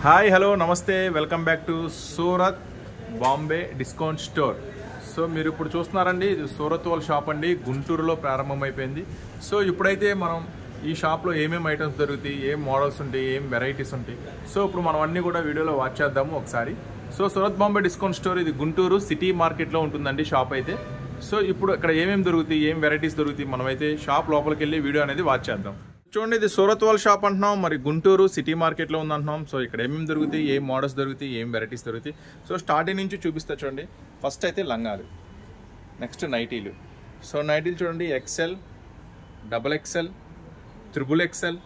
Hi hello నమస్తే welcome back to Surat Bombay discount store. So మీరు ఇప్పుడు చూస్తున్నారండి, ఇది సూరత్ వాళ్ళ షాప్ అండి, గుంటూరులో ప్రారంభమైపోయింది. సో ఇప్పుడైతే మనం ఈ షాప్లో ఏమేమి ఐటమ్స్ దొరుకుతాయి, ఏం మోడల్స్ ఉంటాయి, ఏం వెరైటీస్ ఉంటాయి, సో ఇప్పుడు మనం అన్నీ కూడా వీడియోలో వాచ్ చేద్దాము ఒకసారి. So Surat Bombay discount store ఇది గుంటూరు సిటీ మార్కెట్లో ఉంటుందండి షాప్ అయితే. సో ఇప్పుడు ఇక్కడ ఏమేమి దొరుకుతాయి, ఏం వెరైటీస్ దొరుకుతాయి, మనమైతే షాప్ లోపలికి వెళ్ళి వీడియో అనేది వాచ్ చేద్దాం. చూడండి, ఇది సూరత్ వాళ్ళ షాప్ అంటున్నాం, మరి గుంటూరు సిటీ మార్కెట్లో ఉందంటున్నాం. సో ఇక్కడ ఏమేమి దొరుకుతాయి, ఏం మోడల్స్ దొరుకుతాయి, ఏం వెరైటీస్ దొరుకుతాయి, సో స్టార్టింగ్ నుంచి చూపిస్తా చూడండి. ఫస్ట్ అయితే లంగాలు, నెక్స్ట్ నైటీలు. సో నైటీలు చూడండి, XL, double XL, triple XL,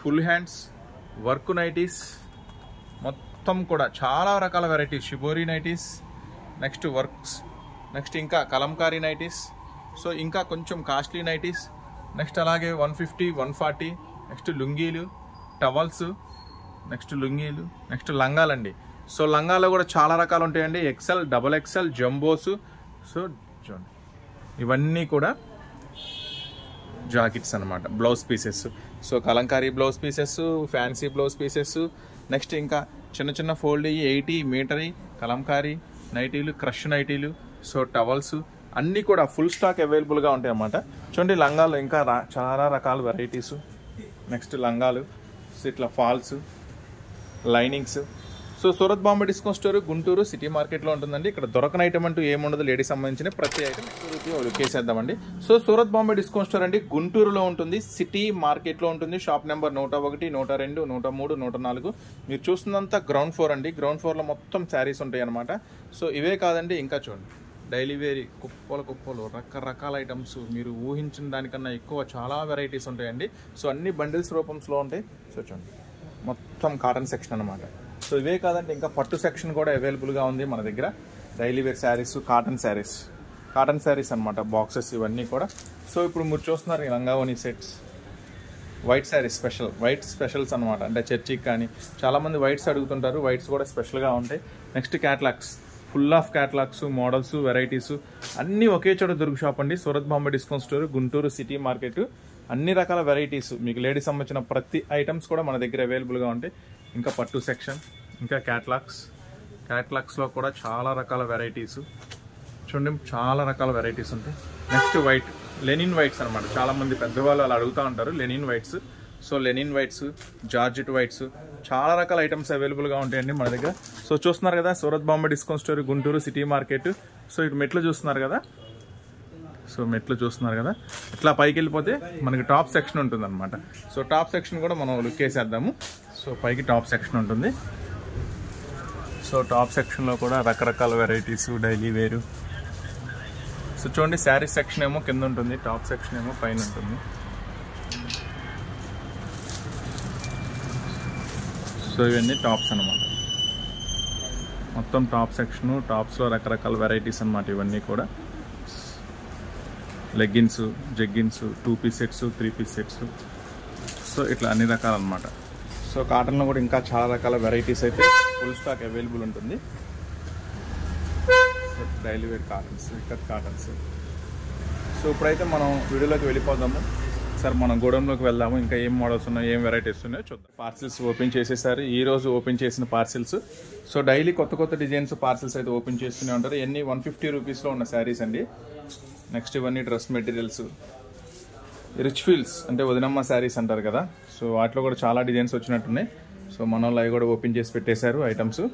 full hands, work nighties, మొత్తం కూడా చాలా రకాల varieties. Shibori nighties, next works, next ఇంకా కలంకారీ నైటీస్, సో ఇంకా కొంచెం కాస్ట్లీ నైటీస్, నెక్స్ట్ అలాగే 150, 140, నెక్స్ట్ లుంగీలు, టవల్స్, నెక్స్ట్ లుంగీలు, నెక్స్ట్ లంగాలండి. సో లంగాలో కూడా చాలా రకాలు ఉంటాయండి, XL, double XL, jumbos. So చూడండి, ఇవన్నీ కూడా జాకెట్స్ అనమాట, blouse pieces. So Kalamkari blouse pieces, fancy blouse pieces, next ఇంకా చిన్న చిన్న ఫోల్డ్ 80 మీటర్ కలంకారీ నైటీలు, క్రష్ నైటీలు, సో టవల్స్ అన్నీ కూడా ఫుల్ స్టాక్ అవైలబుల్గా ఉంటాయి అన్నమాట. చూడండి లంగాలు ఇంకా చాలా రకాల వెరైటీస్. నెక్స్ట్ లంగాలు, సో ఇట్లా falls, linings. So Surat Bombay discount store Guntur city మార్కెట్లో ఉంటుందండి. ఇక్కడ దొరకని ఐటమ్ అంటూ ఏముండదు, లేడీస్ సంబంధించిన ప్రతి ఐటమ్ కేసేద్దామండి. So Surat Bombay discount store అండి గుంటూరులో ఉంటుంది, సిటీ మార్కెట్లో ఉంటుంది. Shop number 101, 102, 103, 104. మీరు చూస్తున్నంత గ్రౌండ్ ఫ్లోర్ అండి. గ్రౌండ్ ఫ్లోర్లో మొత్తం శారీస్ ఉంటాయి అనమాట. సో ఇవే కాదండి, ఇంకా చూడండి డైలీ వేరీ కుప్పలు రకరకాల ఐటమ్స్, మీరు ఊహించిన దానికన్నా ఎక్కువ చాలా వెరైటీస్ ఉంటాయండి. సో అన్ని బండిల్స్ రూపంలో ఉంటాయి. సో చూడండి మొత్తం కాటన్ సెక్షన్ అనమాట. సో ఇవే కాదండి, ఇంకా పట్టు సెక్షన్ కూడా అవైలబుల్గా ఉంది మన దగ్గర. Daily wear saris, cotton saris అనమాట, బాక్సెస్ ఇవన్నీ కూడా. సో ఇప్పుడు మీరు చూస్తున్నారు ఈ లంగావోని sets, white saris white specials అనమాట. అంటే చర్చికి కానీ చాలామంది వైట్స్ అడుగుతుంటారు, వైట్స్ కూడా స్పెషల్గా ఉంటాయి. Next catalogues, full of catalogues, models, varieties అన్నీ ఒకే చోట దొరుకు షాప్ అండి Surat Bombay discount store Guntur city market. అన్ని రకాల వెరైటీస్, మీకు లేడీస్ సంబంధించిన ప్రతి ఐటమ్స్ కూడా మన దగ్గర అవైలబుల్గా ఉంటాయి. ఇంకా పట్టు సెక్షన్, ఇంకా క్యాటలాగ్స్లో కూడా చాలా రకాల వెరైటీస్ చూడండి, చాలా రకాల వెరైటీస్ ఉంటాయి. నెక్స్ట్ వైట్, లెనిన్ వైట్స్ అనమాట. చాలామంది పెద్దవాళ్ళు అలా అడుగుతూ ఉంటారు, linen whites. So linen whites, georgette whites, చాలా రకాల ఐటమ్స్ అవైలబుల్గా ఉంటాయండి మన దగ్గర. సో చూస్తున్నారు కదా Surat Bombay discount store Guntur city market. So ఇటు మెట్లు చూస్తున్నారు కదా, ఇట్లా పైకి వెళ్ళిపోతే మనకి టాప్ సెక్షన్ ఉంటుంది అనమాట. సో టాప్ సెక్షన్ కూడా మనం లుక్ వేసేద్దాము. సో పైకి టాప్ సెక్షన్ ఉంటుంది. సో టాప్ సెక్షన్లో కూడా రకరకాల వెరైటీస్, డైలీ వేరు. సో చూడండి, శారీ సెక్షన్ ఏమో కింద ఉంటుంది, టాప్ సెక్షన్ ఏమో పైన ఉంటుంది. సో ఇవన్నీ టాప్స్ అనమాట, మొత్తం టాప్ సెక్షను. టాప్స్లో రకరకాల వెరైటీస్ అనమాట ఇవన్నీ కూడా. Leggings, jeggings, 2 piece sets, 3 piece sets, so ఇట్లా అన్ని రకాలు అనమాట. సో కాటన్లో కూడా ఇంకా చాలా రకాల వెరైటీస్ అయితే ఫుల్ స్టాక్ అవైలబుల్ ఉంటుంది. Daily wear cottons, ikat cottons. So ఇప్పుడైతే మనం వీడియోలోకి వెళ్ళిపోదాము. సార్ మనం గోడౌన్లోకి వెళ్దాము, ఇంకా ఏం మోడల్స్ ఉన్నాయో, ఏం వెరైటీస్ ఉన్నాయో చూద్దాం. పార్సిల్స్ ఓపెన్ చేసేసారు, ఈ రోజు ఓపెన్ చేసిన పార్సిల్స్. సో డైలీ కొత్త డిజైన్స్ పార్సిల్స్ అయితే ఓపెన్ చేస్తూనే ఉంటారు. ఎన్ని 150 రూపీస్లో ఉన్న శారీస్ అండి. నెక్స్ట్ ఇవన్నీ డ్రెస్ మెటీరియల్స్, రిచ్ ఫీల్స్ అంటే వదినమ్మ శారీస్ అంటారు కదా, సో వాటిలో కూడా చాలా డిజైన్స్ వచ్చినట్టున్నాయి. సో మన వాళ్ళు అవి కూడా ఓపెన్ చేసి పెట్టేశారు ఐటమ్స్.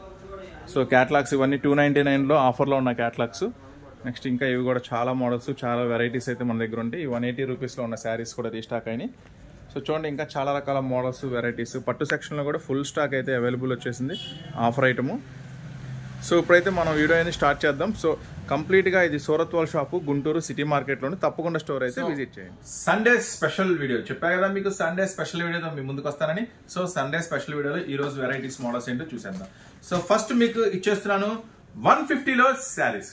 సో క్యాటలాగ్స్ ఇవన్నీ 299లో ఆఫర్లో ఉన్న క్యాటలాగ్స్. నెక్స్ట్ ఇంకా ఇవి కూడా చాలా మోడల్స్, చాలా వెరైటీస్ అయితే మన దగ్గర ఉంటాయి. 180 రూపీస్లో ఉన్న శారీస్ కూడా రీస్టాక్ అయినాయి. సో చూడండి, ఇంకా చాలా రకాల మోడల్స్, వెరైటీస్. పట్టు సెక్షన్లో కూడా ఫుల్ స్టాక్ అయితే అవైలబుల్ వచ్చేసింది, ఆఫర్ ఐటము. సో ఇప్పుడైతే మనం వీడియో అనేది స్టార్ట్ చేద్దాం. సో కంప్లీట్గా ఇది సూరత్ వాళ్ళ షాపు గుంటూరు సిటీ మార్కెట్లోని, తప్పకుండా స్టోర్ అయితే విజిట్ చేయండి. సండే స్పెషల్ వీడియో చెప్పా కదా మీకు, సండే స్పెషల్ వీడియోతో మీ ముందుకు వస్తానని. సో సండే స్పెషల్ వీడియోలో ఈ రోజు వెరైటీస్, మోడల్స్ ఏంటో చూసేద్దాం. సో ఫస్ట్ మీకు ఇచ్చేస్తున్నాను 150లో శారీస్.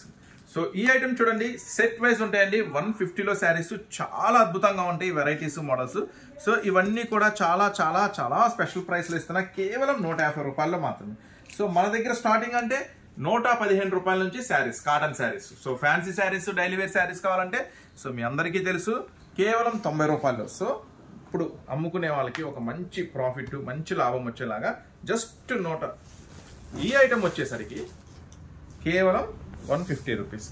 సో ఈ ఐటమ్ చూడండి, సెట్ వైజ్ ఉంటాయండి. 150లో శారీస్ చాలా అద్భుతంగా ఉంటాయి, వెరైటీస్, మోడల్స్. సో ఇవన్నీ కూడా చాలా చాలా చాలా స్పెషల్ ప్రైస్లో ఇస్తున్నా, కేవలం 150 రూపాయల్లో మాత్రమే. సో మన దగ్గర స్టార్టింగ్ అంటే 115 రూపాయల నుంచి saris, cotton saris. So fancy saris, daily wear saris కావాలంటే సో మీ అందరికీ తెలుసు కేవలం 90 రూపాయలు. సో ఇప్పుడు అమ్ముకునే వాళ్ళకి ఒక మంచి ప్రాఫిట్, మంచి లాభం వచ్చేలాగా జస్ట్ నోట ఈ ఐటమ్ వచ్చేసరికి కేవలం 150 రూపీస్.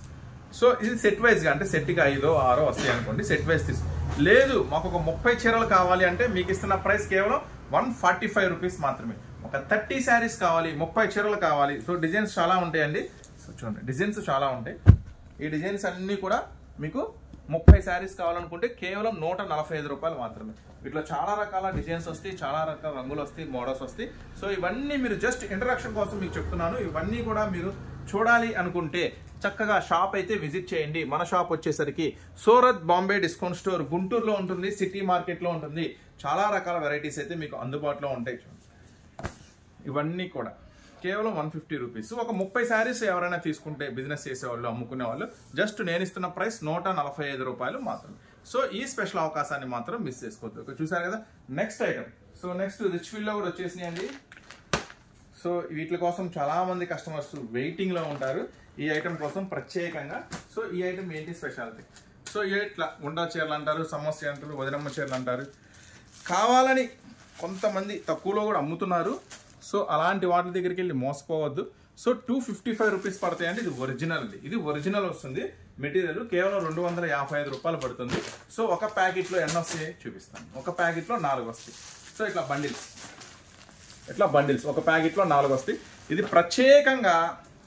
సో ఇది సెట్ వైజ్గా, అంటే సెట్కి 5 6 వస్తాయి అనుకోండి, సెట్ వైజ్ తీసుకో. లేదు మాకు ఒక 30 చీరలు కావాలి అంటే మీకు ఇస్తున్న ప్రైస్ కేవలం 145 రూపీస్ మాత్రమే. ఒక 30 శారీస్ కావాలి, 30 చీరలు కావాలి. సో డిజైన్స్ చాలా ఉంటాయండి. సో చూడండి, డిజైన్స్ చాలా ఉంటాయి. ఈ డిజైన్స్ అన్నీ కూడా మీకు 30 శారీస్ కావాలనుకుంటే కేవలం 145 రూపాయలు మాత్రమే. వీటిలో చాలా రకాల డిజైన్స్ వస్తాయి, చాలా రకాల రంగులు వస్తాయి, మోడల్స్ వస్తాయి. సో ఇవన్నీ మీరు జస్ట్ ఇంట్రడక్షన్ కోసం మీకు చెప్తున్నాను. ఇవన్నీ కూడా మీరు చూడాలి అనుకుంటే చక్కగా షాప్ అయితే విజిట్ చేయండి. మన షాప్ వచ్చేసరికి సూరత్ బాంబే డిస్కౌంట్ స్టోర్ గుంటూరులో ఉంటుంది, సిటీ మార్కెట్లో ఉంటుంది. చాలా రకాల వెరైటీస్ అయితే మీకు అందుబాటులో ఉంటాయి. ఇవన్నీ కూడా కేవలం 150 రూపీస్. ఒక 30 శారీస్ ఎవరైనా తీసుకుంటే బిజినెస్ చేసేవాళ్ళు, అమ్ముకునే వాళ్ళు, జస్ట్ నేను ఇస్తున్న ప్రైస్ 145 రూపాయలు మాత్రమే. సో ఈ స్పెషల్ అవకాశాన్ని మాత్రం మిస్ చేసుకోవద్దు. చూసారు కదా next item. So next rich ఫీల్డ్లో కూడా వచ్చేసినాయండి. సో వీటి కోసం చాలా మంది కస్టమర్స్ వెయిటింగ్ లో ఉంటారు ఈ ఐటమ్ కోసం ప్రత్యేకంగా. సో ఈ ఐటమ్ ఏంటి స్పెషాలిటీ? సో ఇట్లా గుండా చీరలు అంటారు, సమస్య అంటారు, వదినమ్మ చీరలు అంటారు. కావాలని కొంతమంది తక్కువలో కూడా అమ్ముతున్నారు. సో అలాంటి వాటి దగ్గరికి వెళ్ళి మోసపోవద్దు. సో 255 రూపీస్ పడతాయండి. ఇది ఒరిజినల్ అండి, ఇది ఒరిజినల్ వస్తుంది మెటీరియల్. కేవలం 255 రూపాయలు పడుతుంది. సో ఒక ప్యాకెట్లో ఎన్ని వస్తాయి చూపిస్తాను. ఒక ప్యాకెట్లో 4 వస్తాయి. సో ఇట్లా బండిల్స్ ఒక ప్యాకెట్లో 4 వస్తాయి. ఇది ప్రత్యేకంగా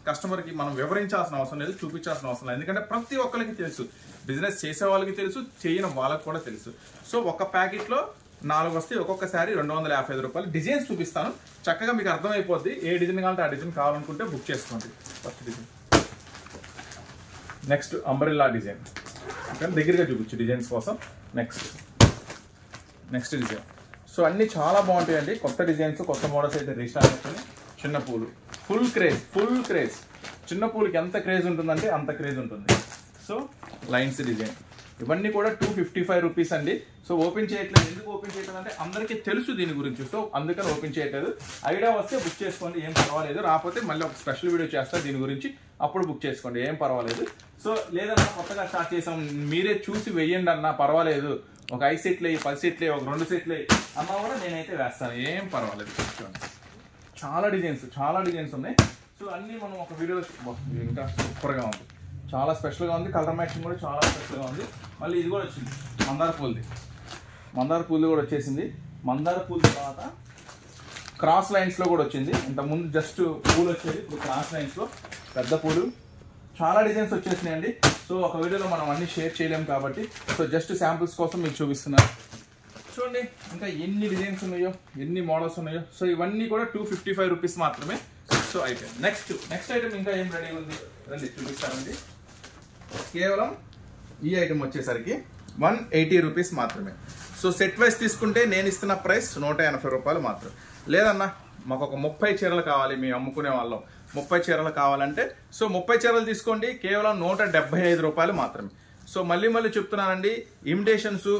కస్టమర్కి మనం వివరించాల్సిన అవసరం లేదు, చూపించాల్సిన అవసరం లేదు. ఎందుకంటే ప్రతి ఒక్కరికి తెలుసు, బిజినెస్ చేసే వాళ్ళకి తెలుసు, చేయని వాళ్ళకి కూడా తెలుసు. సో ఒక ప్యాకెట్లో 4 వస్తాయి. ఒక్కొక్కసారి 255 రూపాయలు. డిజైన్స్ చూపిస్తాను, చక్కగా మీకు అర్థమైపోద్ది. ఏ డిజైన్ కావాలంటే ఆ డిజైన్ కావాలనుకుంటే బుక్ చేసుకోండి. First design, next umbrella design, దగ్గరగా చూపించు డిజైన్స్ కోసం. Next design. సో అన్ని చాలా బాగుంటాయండి, కొత్త డిజైన్స్, కొత్త మోడల్స్ అయితే రీస్టార్ట్ అవుతుంది. చిన్న పూలు, ఫుల్ క్రేజ్. చిన్న పూలకి ఎంత క్రేజ్ ఉంటుందంటే అంత క్రేజ్ ఉంటుంది. సో లైన్స్ డిజైన్, ఇవన్నీ కూడా 255 రూపీస్ అండి. సో ఓపెన్ చేయట్లేదు. ఎందుకు ఓపెన్ చేయట్లేదు అంటే అందరికీ తెలుసు దీని గురించి. సో అందుకని ఓపెన్ చేయట్లేదు. ఐడియా వస్తే బుక్ చేసుకోండి, ఏం పర్వాలేదు. రాకపోతే మళ్ళీ ఒక స్పెషల్ వీడియో చేస్తా దీని గురించి, అప్పుడు బుక్ చేసుకోండి, ఏం పర్వాలేదు. సో లేదన్నా కొత్తగా స్టార్ట్ చేసాం, మీరే చూసి వెయ్యండి అన్నా పర్వాలేదు. ఒక 5 సెట్లు, 10 సెట్లు, ఒక 2 సెట్లు అన్నా కూడా నేనైతే వేస్తాను, ఏం పర్వాలేదు. చాలా డిజైన్స్ ఉన్నాయి. సో అన్నీ మనం ఒక వీడియోలో ఇంకా సూపర్గా ఉంది, చాలా స్పెషల్గా ఉంది. కలర్ మ్యాచింగ్ కూడా చాలా స్పెషల్గా ఉంది. మళ్ళీ ఇది కూడా వచ్చింది, మందార పూలు కూడా వచ్చేసింది. మందార పూల తర్వాత క్రాస్ లైన్స్లో కూడా వచ్చింది. ఇంతకుముందు జస్ట్ పూలు వచ్చేది, ఇప్పుడు క్రాస్ లైన్స్లో పెద్ద పూలు. చాలా డిజైన్స్ వచ్చేసినాయండి. సో ఒక వీడియోలో మనం అన్ని షేర్ చేయలేము కాబట్టి సో జస్ట్ శాంపుల్స్ కోసం మీకు చూపిస్తున్నాను. చూడండి ఇంకా ఎన్ని డిజైన్స్ ఉన్నాయో, ఎన్ని మోడల్స్ ఉన్నాయో. సో ఇవన్నీ కూడా 255 రూపీస్ మాత్రమే. సో అయిపోయింది. నెక్స్ట్ ఐటమ్ ఇంకా ఏం రెడీ ఉంది రండి చూపిస్తానండి. కేవలం ఈ ఐటమ్ వచ్చేసరికి 180 రూపీస్ మాత్రమే. సో సెట్ వైజ్ తీసుకుంటే నేను ఇస్తున్న ప్రైస్ 180 రూపాయలు మాత్రమే. లేదన్నా మాకు ఒక 30 చీరలు కావాలి, మేము అమ్ముకునే వాళ్ళం, 30 చీరలు కావాలంటే సో 30 చీరలు తీసుకోండి, కేవలం 175 రూపాయలు మాత్రమే. సో మళ్ళీ చెప్తున్నానండి, ఇమిటేషన్స్,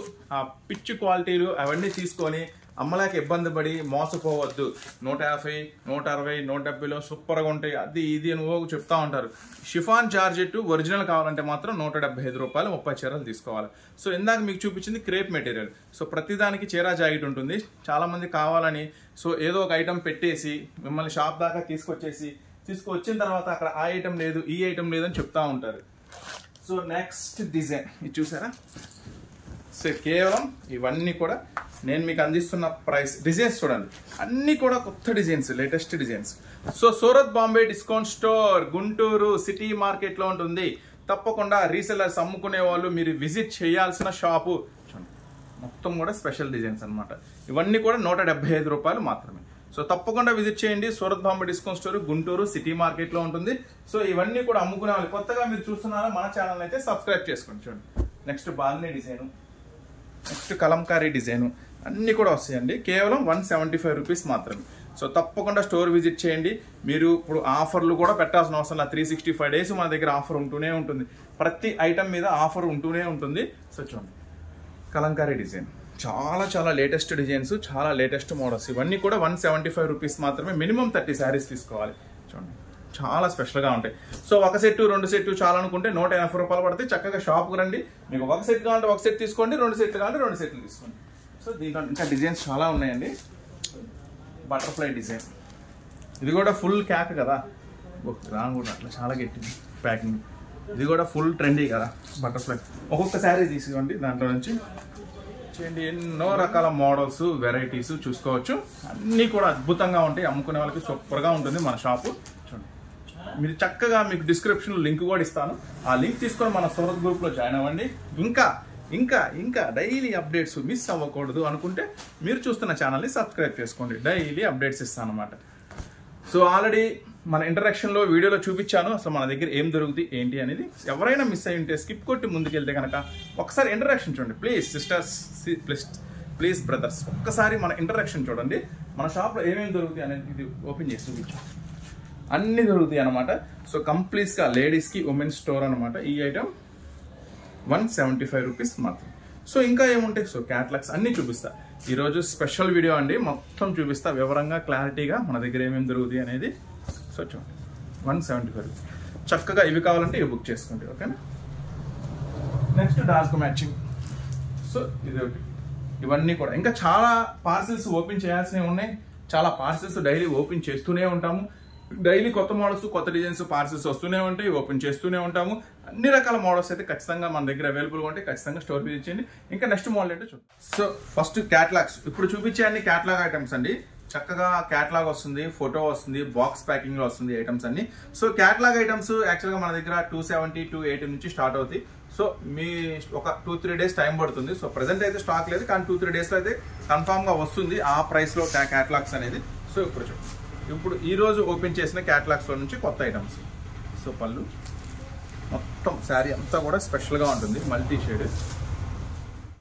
పిచ్ క్వాలిటీలు అవన్నీ తీసుకొని అమ్మలాకి ఇబ్బంది పడి మోసపోవద్దు. 150, 160, 170లో సూపర్గా ఉంటాయి, అది ఇది నువ్వు చెప్తా ఉంటారు. షిఫాన్ జార్జెట్ ఒరిజినల్ కావాలంటే మాత్రం 175 రూపాయలు 30 చీరలు తీసుకోవాలి. సో ఇందాక మీకు చూపించింది క్రేప్ మెటీరియల్. సో ప్రతిదానికి చీరా జాకెట్ ఉంటుంది. చాలామంది కావాలని సో ఏదో ఒక ఐటమ్ పెట్టేసి మిమ్మల్ని షాప్ దాకా తీసుకొచ్చిన తర్వాత అక్కడ ఆ ఐటమ్ లేదు, ఈ ఐటమ్ లేదని చెప్తా ఉంటారు. సో నెక్స్ట్ డిజైన్ ఇది చూసారా? సో కేవలం ఇవన్నీ కూడా నేను మీకు అందిస్తున్న ప్రైస్. డిజైన్స్ చూడండి, అన్నీ కూడా కొత్త designs, latest designs. So Surat Bombay discount store Guntur city మార్కెట్లో ఉంటుంది. తప్పకుండా రీసెల్లర్స్ అమ్ముకునే వాళ్ళు మీరు విజిట్ చేయాల్సిన షాపు. మొత్తం కూడా స్పెషల్ డిజైన్స్ అనమాట. ఇవన్నీ కూడా 175 రూపాయలు మాత్రమే. సో తప్పకుండా విజిట్ చేయండి. Surat Bombay discount store Guntur city మార్కెట్లో ఉంటుంది. సో ఇవన్నీ కూడా అమ్ముకునే వాళ్ళు కొత్తగా మీరు చూస్తున్నారా మన ఛానల్ అయితే సబ్స్క్రైబ్ చేసుకోండి. చూడండి నెక్స్ట్ బాల్నీ డిజైను, నెక్స్ట్ కలంకారీ డిజైను అన్నీ కూడా వస్తాయండి. కేవలం 175 రూపీస్ మాత్రమే. సో తప్పకుండా స్టోర్ విజిట్ చేయండి. మీరు ఇప్పుడు ఆఫర్లు కూడా పెట్టాల్సిన అవసరం లేదు. 365 డేస్ మన దగ్గర ఆఫర్ ఉంటూనే ఉంటుంది. ప్రతి ఐటమ్ మీద ఆఫర్ ఉంటూనే ఉంటుంది. సో చూడండి కలంకారీ డిజైన్, చాలా లేటెస్ట్ డిజైన్స్, చాలా లేటెస్ట్ మోడల్స్. ఇవన్నీ కూడా 175 రూపీస్ మాత్రమే. మినిమం 30 శారీస్ తీసుకోవాలి. చూడండి చాలా స్పెషల్గా ఉంటాయి. సో ఒక సెట్ 2 సెట్లు చాలనుకుంటే 180 రూపాయలు పడితే చక్కగా షాప్కి రండి. మీకు ఒక సెట్ కావాలంటే ఒక సెట్ తీసుకోండి, 2 సెట్లు కావాలంటే 2 సెట్లు తీసుకోండి. సో దీంట్లో ఇంకా డిజైన్స్ చాలా ఉన్నాయండి. బటర్ఫ్లై డిజైన్, ఇది కూడా ఫుల్ క్యాక్ కదా, రాను కూడా అట్లా చాలా గట్టింది ప్యాకింగ్. ఇది కూడా ఫుల్ ట్రెండీ కదా బటర్ఫ్లై. ఒక్కొక్క శారీ తీసుకోండి, దాంట్లో నుంచి చేయండి. ఎన్నో రకాల మోడల్స్, వెరైటీస్ చూసుకోవచ్చు. అన్నీ కూడా అద్భుతంగా ఉంటాయి. అమ్ముకునే వాళ్ళకి సూపర్గా ఉంటుంది మన షాపు. చూడండి, మీరు చక్కగా మీకు డిస్క్రిప్షన్లో లింక్ కూడా ఇస్తాను. ఆ లింక్ తీసుకొని మన సూరత్ గ్రూప్లో జాయిన్ అవ్వండి. ఇంకా ఇంకా ఇంకా డైలీ అప్డేట్స్ మిస్ అవ్వకూడదు అనుకుంటే మీరు చూస్తున్న ఛానల్ని సబ్స్క్రైబ్ చేసుకోండి. డైలీ అప్డేట్స్ ఇస్తాను అనమాట. సో ఆల్రెడీ మన ఇంటరాక్షన్లో వీడియోలో చూపించాను అసలు మన దగ్గర ఏం దొరుకుతుంది ఏంటి అనేది. ఎవరైనా మిస్ అయి ఉంటే స్కిప్ కొట్టి ముందుకెళ్తే కనుక ఒకసారి ఇంటరాక్షన్ చూడండి ప్లీజ్ సిస్టర్స్, ప్లీజ్ బ్రదర్స్, ఒక్కసారి మన ఇంటరాక్షన్ చూడండి. మన షాప్లో ఏమేమి దొరుకుతాయి అనేది ఇది ఓపెన్ చేసి చూపించాం. అన్నీ దొరుకుతాయి అనమాట. సో కంప్లీట్గా లేడీస్కి ఉమెన్స్ స్టోర్ అనమాట. ఈ ఐటమ్ 175 రూపీస్ మాత్రం. సో ఇంకా ఏముంటాయి, సో క్యాటలాగ్స్ అన్నీ చూపిస్తా. ఈరోజు స్పెషల్ వీడియో అండి, మొత్తం చూపిస్తా వివరంగా క్లారిటీగా మన దగ్గర ఏమేమి దొరుకుతాయి అనేది. సో చూడండి 175 రూపీస్. చక్కగా ఇవి కావాలంటే ఇవి బుక్ చేసుకోండి, ఓకేనా. Next dark matching. సో ఇది ఒకటి. ఇవన్నీ కూడా ఇంకా చాలా పార్సిల్స్ ఓపెన్ చేయాల్సినవి ఉన్నాయి. చాలా పార్సిల్స్ డైలీ ఓపెన్ చేస్తూనే ఉంటాము. డైలీ కొత్త మోడల్స్, కొత్త డిజైన్స్, పార్సిల్స్ వస్తూనే ఉంటాయి, ఓపెన్ చేస్తూనే ఉంటాము. అన్ని రకాల మోడల్స్ అయితే ఖచ్చితంగా మన దగ్గర అవైలబుల్గా ఉంటాయి. ఖచ్చితంగా స్టోర్ విజిట్ చేయండి. ఇంకా నెక్స్ట్ మోడల్ ఏంటో చూద్దాం. So first catalogues. ఇప్పుడు చూపించే అన్ని క్యాటలాగ్ ఐటమ్స్ అండి. చక్కగా క్యాటలాగ్ వస్తుంది, ఫోటో వస్తుంది, బాక్స్ ప్యాకింగ్ లో వస్తుంది ఐటమ్స్ అన్ని. సో క్యాటలాగ్ ఐటమ్స్ యాక్చువల్గా మన దగ్గర 270, 280 నుంచి స్టార్ట్ అవుతాయి. సో మీ ఒక 2-3 డేస్ టైం పడుతుంది. సో ప్రెసెంట్ అయితే స్టాక్ లేదు, కానీ 2-3 డేస్లో అయితే కన్ఫామ్గా వస్తుంది ఆ ప్రైస్లో క్యాటలాగ్స్ అనేది. సో ఇప్పుడు చూడండి, ఇప్పుడు ఈరోజు ఓపెన్ చేసిన క్యాటలాగ్స్లో నుంచి కొత్త ఐటమ్స్. సో పళ్ళు మొత్తం శారీ అంతా కూడా స్పెషల్గా ఉంటుంది. మల్టీ షేడ్,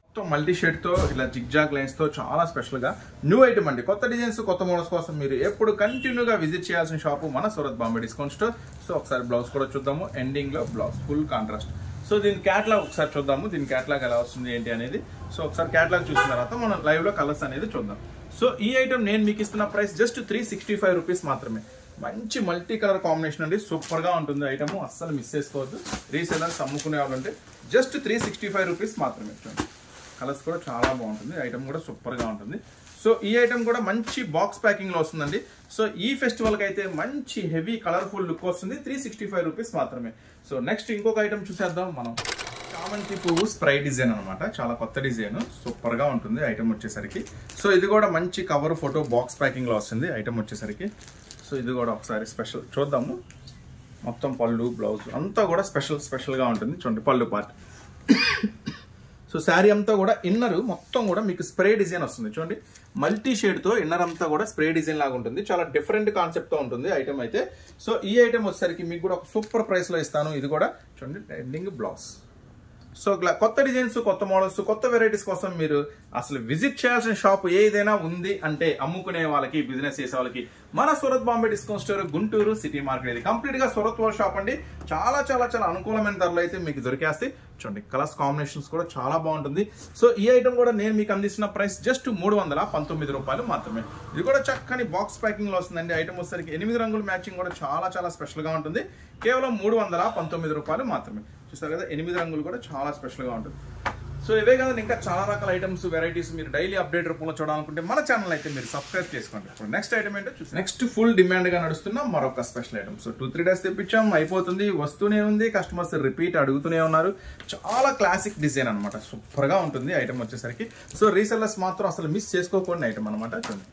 మొత్తం మల్టీ షేడ్తో ఇలా జిగ్జాగ్ లైన్స్తో చాలా స్పెషల్గా న్యూ ఐటమ్ అండి. కొత్త డిజైన్స్, కొత్త మోడల్స్ కోసం మీరు ఎప్పుడు కంటిన్యూగా విజిట్ చేయాల్సిన షాపు మన Surat Bombay discount store. So ఒకసారి బ్లౌజ్ కూడా చూద్దాము. ఎండింగ్లో బ్లౌజ్ ఫుల్ కాంట్రాస్ట్. సో దీని క్యాటలాగ్ ఒకసారి చూద్దాము, దీని క్యాటలాగ్ ఎలా వస్తుంది ఏంటి అనేది. సో ఒకసారి క్యాటలాగ్ చూసిన తర్వాత మనం లైవ్లో కలర్స్ అనేది చూద్దాం. సో ఈ ఐటమ్ నేను మీకు ఇస్తున్న ప్రైస్ జస్ట్ 365 రూపీస్ మాత్రమే. మంచి మల్టీ కలర్ కాంబినేషన్ అండి, సూపర్గా ఉంటుంది ఐటమ్, అస్సలు మిస్ చేసుకోవద్దు. రీసేలర్స్ అమ్ముకునే వాళ్ళు అంటే జస్ట్ 365 రూపీస్ మాత్రమే. చూడండి కలర్స్ కూడా చాలా బాగుంటుంది, ఐటమ్ కూడా సూపర్గా ఉంటుంది. సో ఈ ఐటమ్ కూడా మంచి బాక్స్ ప్యాకింగ్లో వస్తుందండి. సో ఈ ఫెస్టివల్కి అయితే మంచి హెవీ కలర్ఫుల్ లుక్ వస్తుంది. 365 రూపీస్ మాత్రమే. సో నెక్స్ట్ ఇంకొక ఐటమ్ చూసేద్దాం మనం. చామంతి పువ్వు స్ప్రై డిజైన్ అనమాట, చాలా కొత్త డిజైన్, సూపర్గా ఉంటుంది ఐటమ్ వచ్చేసరికి. సో ఇది కూడా మంచి కవర్ ఫోటో బాక్స్ ప్యాకింగ్లో వస్తుంది ఐటమ్ వచ్చేసరికి. సో ఇది కూడా ఒకసారి స్పెషల్ చూద్దాము. మొత్తం పళ్ళు, బ్లౌజ్ అంతా కూడా స్పెషల్గా ఉంటుంది. చూడండి పళ్ళు పార్ట్. సో శారీ అంతా కూడా ఇన్నర్ మొత్తం కూడా మీకు స్ప్రే డిజైన్ వస్తుంది. చూడండి మల్టీ షేడ్తో ఇన్నర్ అంతా కూడా స్ప్రే డిజైన్ లాగా ఉంటుంది. చాలా డిఫరెంట్ కాన్సెప్ట్తో ఉంటుంది ఐటమ్ అయితే. సో ఈ ఐటమ్ వచ్చేసరికి మీకు కూడా ఒక సూపర్ ప్రైస్లో ఇస్తాను. ఇది కూడా చూడండి ఎండింగ్ బ్లౌజ్. సో కొత్త డిజైన్స్, కొత్త మోడల్స్, కొత్త వెరైటీస్ కోసం మీరు అసలు విజిట్ చేయాల్సిన షాప్ ఏదైనా ఉంది అంటే అమ్ముకునే వాళ్ళకి, బిజినెస్ చేసే వాళ్ళకి మన Surat Bombay discount store, Guntur city market. ఇది కంప్లీట్గా సూరత్ వాళ్ళ షాప్ అండి. చాలా చాలా చాలా అనుకూలమైన ధరలు అయితే మీకు దొరికేస్తాయి. చూడండి కలర్స్ కాంబినేషన్స్ కూడా చాలా బాగుంటుంది. సో ఈ ఐటమ్ కూడా నేను మీకు అందిస్తున్న ప్రైస్ జస్ట్ 319 రూపాయలు మాత్రమే. ఇది కూడా చక్కని బాక్స్ ప్యాకింగ్ లో వస్తుందండి. ఐటమ్ వచ్చేసరికి 8 రంగుల మ్యాచింగ్ కూడా చాలా చాలా స్పెషల్ గా ఉంటుంది. కేవలం 319 రూపాయలు మాత్రమే. చూస్తారు కదా 8 రంగులు కూడా చాలా స్పెషల్ గా ఉంటుంది. సో ఇవే కదా ఇంకా చాలా రకాల ఐటమ్స్, వెరైటీస్ మీరు డైలీ అప్డేట్ రూపంలో చూడాలనుకుంటే మన ఛానల్ అయితే మీరు సబ్స్క్రైబ్ చేసుకోండి. ఇప్పుడు నెక్స్ట్ ఐటమ్ ఏంటో చూసి నెక్స్ట్ ఫుల్ డిమాండ్ గా నడుస్తున్న మరొక స్పెషల్ ఐటమ్. సో 2-3 డేస్ తెప్పించాం, అయిపోతుంది, వస్తూనే ఉంది, కస్టమర్స్ రిపీట్ అడుగుతూనే ఉన్నారు. చాలా క్లాసిక్ డిజైన్ అనమాట, సూపర్ గా ఉంటుంది ఐటమ్ వచ్చేసరికి. సో రీసెల్లర్స్ మాత్రం అసలు మిస్ చేసుకోకూడని ఐటమ్ అనమాట. చూడండి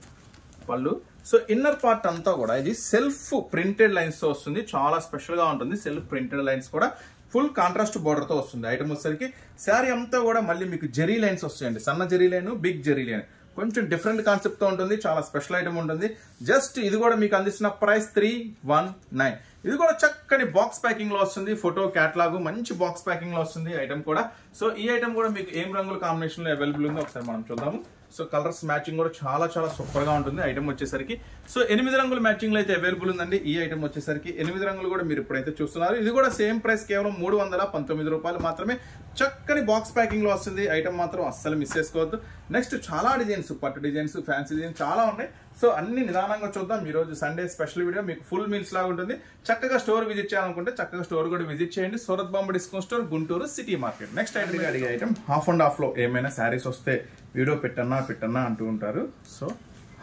పళ్ళు. సో ఇన్నర్ పార్ట్ అంతా కూడా ఇది సెల్ఫ్ ప్రింటెడ్ లైన్స్ తో వస్తుంది. చాలా స్పెషల్ గా ఉంటుంది. సెల్ఫ్ ప్రింటెడ్ లైన్స్ కూడా ఫుల్ కాంట్రాస్ట్ బోర్డర్ తో వస్తుంది ఐటమ్ వచ్చేసరికి. శారీ అంతా కూడా మళ్ళీ మీకు జెరీ లైన్స్ వస్తాయండి. సన్న zari line, big zari line, కొంచెం డిఫరెంట్ కాన్సెప్ట్ తో ఉంటుంది. చాలా స్పెషల్ ఐటమ్ ఉంటుంది. జస్ట్ ఇది కూడా మీకు అందిస్తున్న ప్రైస్ 319. ఇది కూడా చక్కని బాక్స్ ప్యాకింగ్ లో వస్తుంది. ఫోటో క్యాటలాగ్ మంచి బాక్స్ ప్యాకింగ్ లో వస్తుంది ఐటమ్ కూడా. సో ఈ ఐటమ్ కూడా మీకు ఏం రంగుల కాంబినేషన్ లో అవైలబుల్ ఉందో ఒకసారి మనం చూద్దాము. సో కలర్స్ మ్యాచింగ్ కూడా చాలా చాలా సూపర్ గా ఉంటుంది ఐటమ్ వచ్చేసరికి. సో 8 రంగుల మ్యాచింగ్ లో అయితే అవైలబుల్ ఉందండి ఈ ఐటమ్ వచ్చేసరికి. 8 రంగులు కూడా మీరు ఇప్పుడైతే చూస్తున్నారు. ఇది కూడా సేమ్ ప్రైస్, కేవలం 319 రూపాయలు మాత్రమే. చక్కని బాక్స్ ప్యాకింగ్ లో వస్తుంది ఐటమ్, మాత్రం అస్సలు మిస్ చేసుకోవద్దు. నెక్స్ట్ చాలా డిజైన్స్, పట్టు డిజైన్స్, ఫ్యాన్సీ డిజైన్స్ చాలా ఉన్నాయి. సో అన్ని నిదానంగా చూద్దాం. ఈ రోజు సండే స్పెషల్ వీడియో మీకు ఫుల్ మీల్స్ లాగా ఉంటుంది. చక్కగా స్టోర్ విజిట్ చేయాలనుకుంటే చక్కగా స్టోర్ కూడా విజిట్ చేయండి. Surat Bombay discount store, Guntur city market. Next item అడిగే ఐటమ్ హాఫ్ అండ్ హాఫ్ లో ఏమైనా శారీస్ వస్తే వీడియో పెట్టన్నా అంటూ ఉంటారు. సో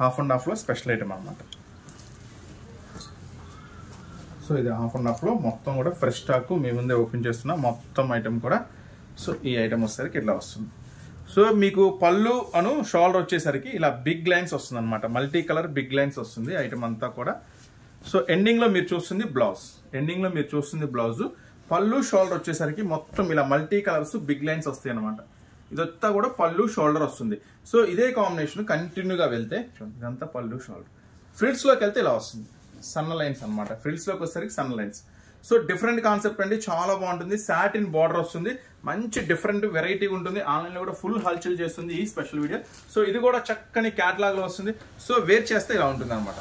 హాఫ్ అండ్ హాఫ్ లో స్పెషల్ ఐటమ్ అన్నమాట. సో ఇది హాఫ్ అండ్ హాఫ్ లో మొత్తం కూడా ఫ్రెష్ స్టాక్ మీ ముందే ఓపెన్ చేస్తున్నా మొత్తం ఐటమ్ కూడా. సో ఈ ఐటమ్ వచ్చేసరికి ఇట్లా వస్తుంది. సో మీకు పళ్ళు అను షోల్డర్ వచ్చేసరికి ఇలా బిగ్ లైన్స్ వస్తుంది అనమాట. మల్టీ కలర్ బిగ్ లైన్స్ వస్తుంది ఐటమ్ అంతా కూడా. సో ఎండింగ్ లో మీరు చూస్తుంది బ్లౌజ్. పళ్ళు షోల్డర్ వచ్చేసరికి మొత్తం ఇలా మల్టీ కలర్స్ బిగ్ లైన్స్ వస్తాయి అనమాట. ఇదంతా కూడా పళ్ళు షోల్డర్ వస్తుంది. సో ఇదే కాంబినేషన్ కంటిన్యూగా వెళ్తే ఇదంతా పళ్ళు షోల్డర్. ఫ్రిల్స్ లోకి వెళ్తే ఇలా వస్తుంది సన్న లైన్స్ అనమాట. ఫ్రిల్స్ లోకి వచ్చేసరికి సన్న లైన్స్. సో డిఫరెంట్ కాన్సెప్ట్ అండి, చాలా బాగుంటుంది. సాటిన్ బార్డర్ వస్తుంది, మంచి డిఫరెంట్ వెరైటీ ఉంటుంది. ఆన్లైన్ లో కూడా ఫుల్ హల్చల్ చేస్తుంది ఈ స్పెషల్ వీడియో. సో ఇది కూడా చక్కని క్యాటలాగ్ లో వస్తుంది. సో వేర్ చేస్తే ఇలా ఉంటుంది అనమాట.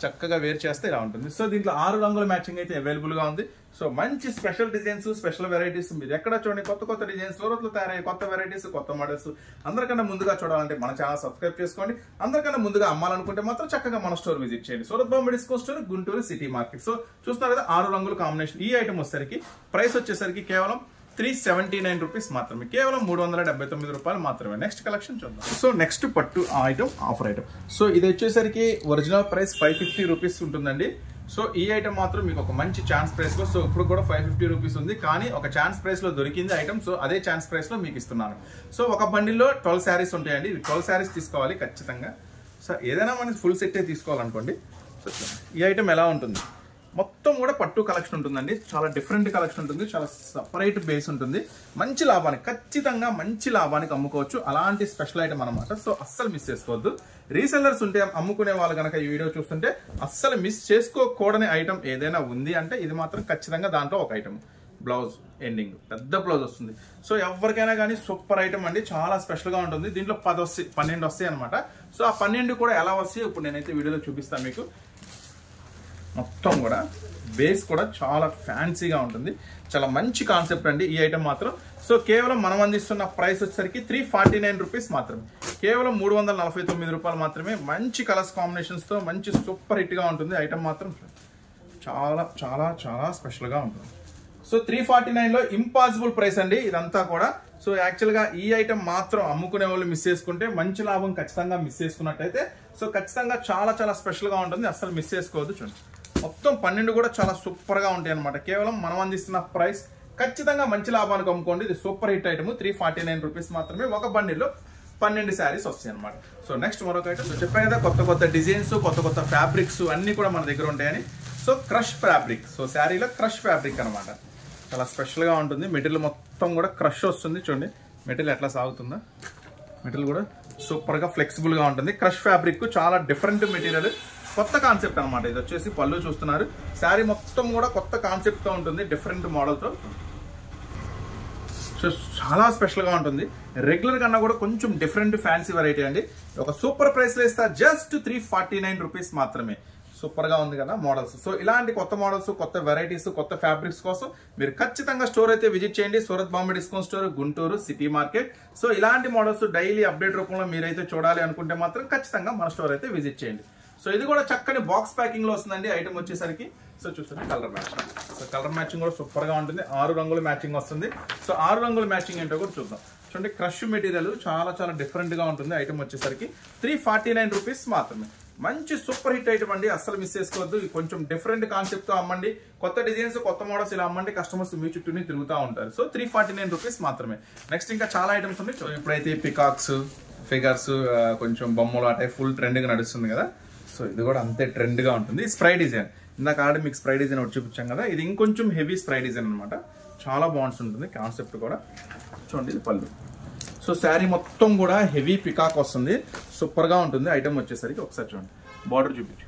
చక్కగా వేర్ చేస్తే ఇలా ఉంటుంది. సో దీంట్లో 6 రంగుల మ్యాచింగ్ అయితే అవైలబుల్ గా ఉంది. సో మంచి స్పెషల్ డిజైన్స్, స్పెషల్ వెరైటీస్ మీరు ఎక్కడ చూడండి. కొత్త డిజైన్స్ లో తయారయ్యే కొత్త వెరైటీస్, కొత్త మోడల్స్ అందరికన్నా ముందుగా చూడాలంటే మన ఛానల్ సబ్స్క్రైబ్ చేసుకోండి. అందరికన్నా ముందుగా అమ్మాలనుకుంటే మాత్రం చక్కగా మన స్టోర్ విజిట్ చేయండి. Surat Bombay discount store, Guntur city market. So చూస్తున్నారు కదా 6 రంగుల కాంబినేషన్. ఈ ఐటమ్ వచ్చేసరికి ప్రైస్ వచ్చేసరికి కేవలం 379 రూపీస్ మాత్రమే, కేవలం 379 రూపాయలు మాత్రమే. నెక్స్ట్ కలెక్షన్ చూద్దాం. సో నెక్స్ట్ పట్టు ఐటమ్, ఆఫర్ ఐటమ్. సో ఇది వచ్చేసరికి ఒరిజినల్ ప్రైస్ 550 రూపీస్ ఉంటుందండి. సో ఈ ఐటమ్ మాత్రం మీకు ఒక మంచి ఛాన్స్ ప్రైస్ లో, సో ఇప్పుడు కూడా 550 రూపీస్ ఉంది, కానీ ఒక ఛాన్స్ ప్రైస్ లో దొరికింది ఐటమ్. సో అదే ఛాన్స్ ప్రైస్ లో మీకు ఇస్తున్నాను. సో ఒక బండిల్లో 12 శారీస్ ఉంటాయండి. 12 శారీస్ తీసుకోవాలి ఖచ్చితంగా. సో ఏదైనా మనకి ఫుల్ సెట్ తీసుకోవాలనుకోండి. సో ఈ ఐటమ్ ఎలా ఉంటుంది, మొత్తం కూడా పట్టు కలెక్షన్ ఉంటుందండి. చాలా డిఫరెంట్ కలెక్షన్ ఉంటుంది, చాలా సపరేట్ బేస్ ఉంటుంది. మంచి లాభానికి, ఖచ్చితంగా మంచి లాభానికి అమ్ముకోవచ్చు. అలాంటి స్పెషల్ ఐటమ్ అనమాట. సో అస్సలు మిస్ చేసుకోవద్దు. రీసెల్లర్స్ ఉంటే, అమ్ముకునే వాళ్ళు కనుక ఈ వీడియో చూస్తుంటే అస్సలు మిస్ చేసుకోకూడని ఐటమ్ ఏదైనా ఉంది అంటే ఇది మాత్రం ఖచ్చితంగా దాంట్లో ఒక ఐటమ్. బ్లౌజ్ ఎండింగ్ పెద్ద బ్లౌజ్ వస్తుంది. సో ఎవరికైనా కానీ సూపర్ ఐటమ్ అండి, చాలా స్పెషల్ గా ఉంటుంది. దీంట్లో 12 వస్తాయి అనమాట. సో ఆ 12 కూడా ఎలా వస్తాయి ఇప్పుడు నేనైతే వీడియోలో చూపిస్తాను మీకు. మొత్తం కూడా బేస్ కూడా చాలా ఫ్యాన్సీగా ఉంటుంది. చాలా మంచి కాన్సెప్ట్ అండి ఈ ఐటమ్ మాత్రం. సో కేవలం మనం అందిస్తున్న ప్రైస్ వచ్చేసరికి 349 రూపీస్ మాత్రమే, కేవలం 349 రూపాయలు మాత్రమే. మంచి కలర్స్ కాంబినేషన్స్ తో మంచి సూపర్ హిట్ గా ఉంటుంది ఐటమ్ మాత్రం. చాలా చాలా చాలా స్పెషల్ గా ఉంటుంది. సో 349 లో ఇంపాసిబుల్ ప్రైస్ అండి ఇదంతా కూడా. సో యాక్చువల్ గా ఈ ఐటమ్ మాత్రం అమ్ముకునే వాళ్ళు మిస్ చేసుకుంటే మంచి లాభం ఖచ్చితంగా మిస్ చేసుకున్నట్టయితే. సో ఖచ్చితంగా చాలా చాలా స్పెషల్ గా ఉంటుంది, అసలు మిస్ చేసుకోవద్దు. చూడండి మొత్తం 12 కూడా చాలా సూపర్ గా ఉంటాయి అనమాట. కేవలం మనం అందిస్తున్న ప్రైస్ ఖచ్చితంగా మంచి లాభానికి అమ్ముకోండి. ఇది సూపర్ హిట్ ఐటమ్ 349 రూపీస్ మాత్రమే. ఒక బండిలో 12 శారీస్ వస్తాయి అనమాట. సో నెక్స్ట్ మరొక ఐటమ్ చెప్పాను కదా, కొత్త డిజైన్స్, కొత్త ఫ్యాబ్రిక్స్ అన్ని కూడా మన దగ్గర ఉంటాయని. సో క్రష్ ఫ్యాబ్రిక్, సో శారీలో క్రష్ ఫ్యాబ్రిక్ అనమాట. చాలా స్పెషల్ గా ఉంటుంది. మెటీరియల్ మొత్తం కూడా క్రష్ వస్తుంది. చూడండి మెటీరియల్ ఎట్లా సాగుతుందా. మెటీరియల్ కూడా సూపర్ గా ఫ్లెక్సిబుల్ గా ఉంటుంది. క్రష్ ఫ్యాబ్రిక్ చాలా డిఫరెంట్ మెటీరియల్, కొత్త కాన్సెప్ట్ అనమాట. ఇది వచ్చేసి పళ్ళు చూస్తున్నారు. శారీ మొత్తం కూడా కొత్త కాన్సెప్ట్ తో ఉంటుంది, డిఫరెంట్ మోడల్ తో. సో చాలా స్పెషల్ గా ఉంటుంది. రెగ్యులర్ కన్నా కూడా కొంచెం డిఫరెంట్ ఫ్యాన్సీ వెరైటీ అండి. ఒక సూపర్ ప్రైస్ లో ఇస్తా, జస్ట్ 349 రూపీస్ మాత్రమే. సూపర్ గా ఉంది కదా మోడల్స్. సో ఇలాంటి కొత్త మోడల్స్, కొత్త వెరైటీస్, కొత్త ఫ్యాబ్రిక్స్ కోసం మీరు ఖచ్చితంగా స్టోర్ అయితే విజిట్ చేయండి. Surat Bombay discount store, Guntur city market. So ఇలాంటి మోడల్స్ డైలీ అప్డేట్ రూపంలో మీరైతే చూడాలి అనుకుంటే మాత్రం ఖచ్చితంగా మన స్టోర్ అయితే విజిట్ చేయండి. సో ఇది కూడా చక్కని బాక్స్ ప్యాకింగ్ లో వస్తుందండి ఐటమ్ వచ్చేసరికి. సో చూస్తే colour matching, so colour matching కూడా సూపర్ గా ఉంటుంది. 6 రంగుల మ్యాచింగ్ వస్తుంది. సో 6 రంగుల మ్యాచింగ్ ఏంటో కూడా చూద్దాం. చూడండి క్రష్ మెటీరియల్ చాలా చాలా డిఫరెంట్ గా ఉంటుంది ఐటమ్ వచ్చేసరికి. 349 రూపీస్ మాత్రమే. మంచి సూపర్ హిట్ ఐటమ్ అండి, అస్సలు మిస్ చేసుకోవద్దు. కొంచెం డిఫరెంట్ కాన్సెప్ట్ తో అమ్మండి, కొత్త డిజైన్స్, కొత్త మోడల్స్ ఇలా అమ్మండి. కస్టమర్స్ మీ చుట్టూని తిరుగుతూ ఉంటారు. సో 349 రూపీస్ మాత్రమే. నెక్స్ట్ ఇంకా చాలా ఐటమ్స్ ఉన్నాయి. సో ఇప్పుడైతే పికాక్స్, ఫిగర్స్, కొంచెం బొమ్మలు అటే ఫుల్ ట్రెండ్ గా నడుస్తుంది కదా. సో ఇది కూడా అంతే ట్రెండ్ గా ఉంటుంది. స్ప్రై డిజైన్, ఇందాక ఆల్రెడీ మీకు స్ప్రై డిజైన్ ఒకటి చూపించాం కదా, ఇది ఇంకొంచెం హెవీ స్ప్రై డిజైన్ అనమాట. చాలా బాగుంటుంది కాన్సెప్ట్ కూడా. చూడండి ఇది పళ్ళు. సో శారీ మొత్తం కూడా హెవీ పికాక్ వస్తుంది, సూపర్ గా ఉంటుంది ఐటమ్ వచ్చేసరికి. ఒకసారి చూడండి బార్డర్ చూపించు.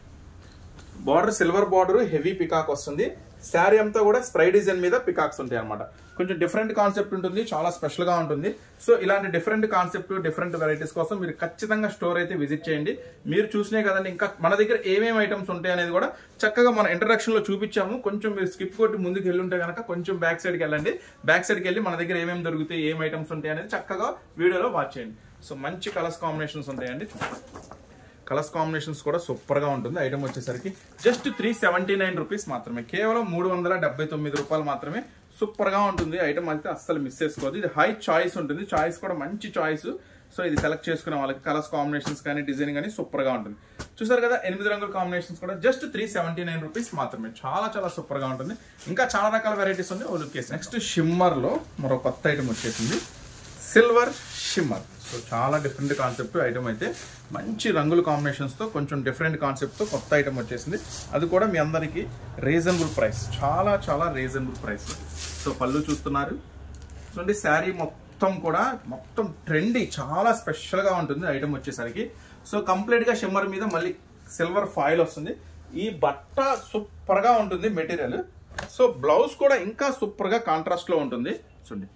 Border silver border, heavy peacock వస్తుంది. శారీ అంతా కూడా స్ప్రై డిజైన్ మీద పికాక్స్ ఉంటాయి అనమాట. కొంచెం డిఫరెంట్ కాన్సెప్ట్ ఉంటుంది, చాలా స్పెషల్ గా ఉంటుంది. సో ఇలాంటి డిఫరెంట్ కాన్సెప్ట్, డిఫరెంట్ వెరైటీస్ కోసం మీరు ఖచ్చితంగా స్టోర్ అయితే విజిట్ చేయండి. మీరు చూసినే కదండి ఇంకా మన దగ్గర ఏమేమి ఐటమ్స్ ఉంటాయి అనేది కూడా చక్కగా మన ఇంట్రడక్షన్ లో చూపించాము. కొంచెం మీరు స్కిప్ కొట్టి ముందుకు వెళ్ళి ఉంటే కనుక కొంచెం బ్యాక్ సైడ్కి వెళ్ళండి. బ్యాక్ సైడ్కి వెళ్ళి మన దగ్గర ఏమేమి దొరుకుతాయి, ఏం ఐటమ్స్ ఉంటాయి అనేది చక్కగా వీడియోలో వాచ్ చేయండి. సో మంచి కలర్స్ కాంబినేషన్స్ ఉంటాయండి. కలర్స్ కాంబినేషన్స్ కూడా సూపర్ గా ఉంటుంది. ఐటమ్ వచ్చేసరికి జస్ట్ 379 రూపీస్ మాత్రమే, కేవలం 379 రూపాయలు మాత్రమే. సూపర్ గా ఉంటుంది ఐటమ్ అయితే అస్సలు మిస్ చేసుకోవద్దు. ఇది హై చాయిస్ ఉంటుంది, చాయిస్ కూడా మంచి చాయిస్. సో ఇది సెలెక్ట్ చేసుకునే వాళ్ళకి కలర్స్ కాంబినేషన్స్ కానీ డిజైన్ కానీ సూపర్ గా ఉంటుంది. చూసారు కదా 8 రంగుల కాంబినేషన్స్ కూడా జస్ట్ 379 రూపీస్ మాత్రమే. చాలా చాలా సూపర్ గా ఉంటుంది. ఇంకా చాలా రకాల వెరైటీస్ ఉంది. లుక్ చేసి నెక్స్ట్ షిమ్మర్ లో మరో కొత్త ఐటమ్ వచ్చేసింది, సిల్వర్ షిమ్మర్. సో చాలా డిఫరెంట్ కాన్సెప్ట్ ఐటమ్ అయితే, మంచి రంగుల కాంబినేషన్స్ తో కొంచెం డిఫరెంట్ కాన్సెప్ట్ తో కొత్త ఐటమ్ వచ్చేసింది. అది కూడా మీ అందరికి రీజనబుల్ ప్రైస్, చాలా చాలా రీజనబుల్ ప్రైస్. సో పళ్ళు చూస్తున్నారు చూడండి, శారీ మొత్తం కూడా మొత్తం ట్రెండీ, చాలా స్పెషల్ గా ఉంటుంది ఐటమ్ వచ్చేసరికి. సో కంప్లీట్ గా షిమ్మర్ మీద మళ్ళీ సిల్వర్ ఫాయిల్ వస్తుంది. ఈ బట్ట సూపర్ గా ఉంటుంది మెటీరియల్. సో బ్లౌజ్ కూడా ఇంకా సూపర్ గా కాంట్రాస్ట్ లో ఉంటుంది. చూడండి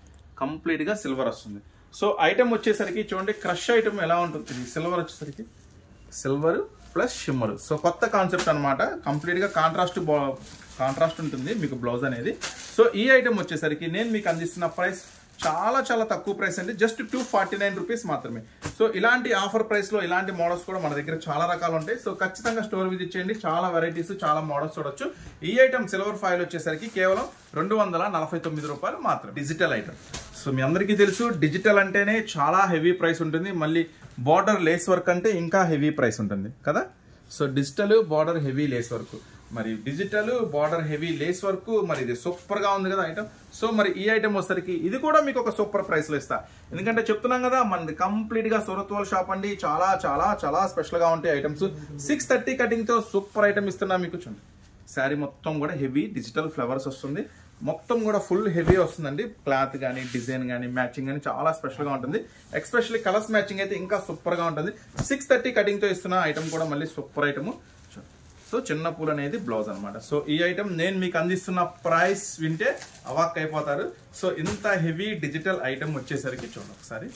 కంప్లీట్ గా సిల్వర్ వస్తుంది. సో ఐటమ్ వచ్చేసరికి చూడండి, క్రష్ ఐటమ్ ఎలా ఉంటుంది, సిల్వర్ వచ్చేసరికి సిల్వర్ ప్లస్ షిమ్మర్. సో కొత్త కాన్సెప్ట్ అనమాట, కంప్లీట్ గా కాంట్రాస్ట్ ఉంటుంది మీకు బ్లౌజ్ అనేది. సో ఈ ఐటమ్ వచ్చేసరికి నేను మీకు అందిస్తున్న ప్రైస్ చాలా చాలా తక్కువ ప్రైస్ అండి, జస్ట్ 249 రూపీస్ మాత్రమే. సో ఇలాంటి ఆఫర్ ప్రైస్ లో ఇలాంటి మోడల్స్ కూడా మన దగ్గర చాలా రకాలు ఉంటాయి. సో ఖచ్చితంగా స్టోర్ విజిట్ చేయండి, చాలా వెరైటీస్ చాలా మోడల్స్ చూడొచ్చు. ఈ ఐటమ్ సిల్వర్ ఫాయిల్ వచ్చేసరికి కేవలం 249 రూపాయలు మాత్రమే. Digital item. సో మీ అందరికీ తెలుసు డిజిటల్ అంటేనే చాలా హెవీ ప్రైస్ ఉంటుంది, మళ్ళీ బార్డర్ లేస్ వర్క్ అంటే ఇంకా హెవీ ప్రైస్ ఉంటుంది కదా. So digital border heavy lace work, మరి digital border heavy lace work, మరి ఇది సూపర్ గా ఉంది కదా ఐటమ్. సో మరి ఈ ఐటమ్ వచ్చేసరికి ఇది కూడా మీకు ఒక సూపర్ ప్రైస్ లో ఇస్తా, ఎందుకంటే చెప్తున్నాం కదా మనది కంప్లీట్ గా సూరత్ వాళ్ళ షాప్ అండి. చాలా చాలా చాలా స్పెషల్ గా ఉంటాయి ఐటమ్స్. 630 కటింగ్ తో సూపర్ ఐటమ్ ఇస్తున్నా మీకు. చూడండి శారీ మొత్తం కూడా హెవీ డిజిటల్ ఫ్లవర్స్ వస్తుంది, మొత్తం కూడా ఫుల్ హెవీ వస్తుందండి. క్లాత్ కానీ డిజైన్ కానీ మ్యాచింగ్ కానీ చాలా స్పెషల్ గా ఉంటుంది. ఎస్పెషల్లీ కలర్స్ మ్యాచింగ్ అయితే ఇంకా సూపర్ గా ఉంటుంది. 630 కటింగ్ తో ఇస్తున్న ఐటమ్ కూడా మళ్ళీ సూపర్ ఐటమ్. సో చిన్న పూలు అనేది బ్లౌజ్ అనమాట. సో ఈ ఐటమ్ నేను మీకు అందిస్తున్న ప్రైస్ వింటే అవాక్ అయిపోతారు. సో ఇంత హెవీ డిజిటల్ ఐటమ్ వచ్చేసరికి చూడండి ఒకసారి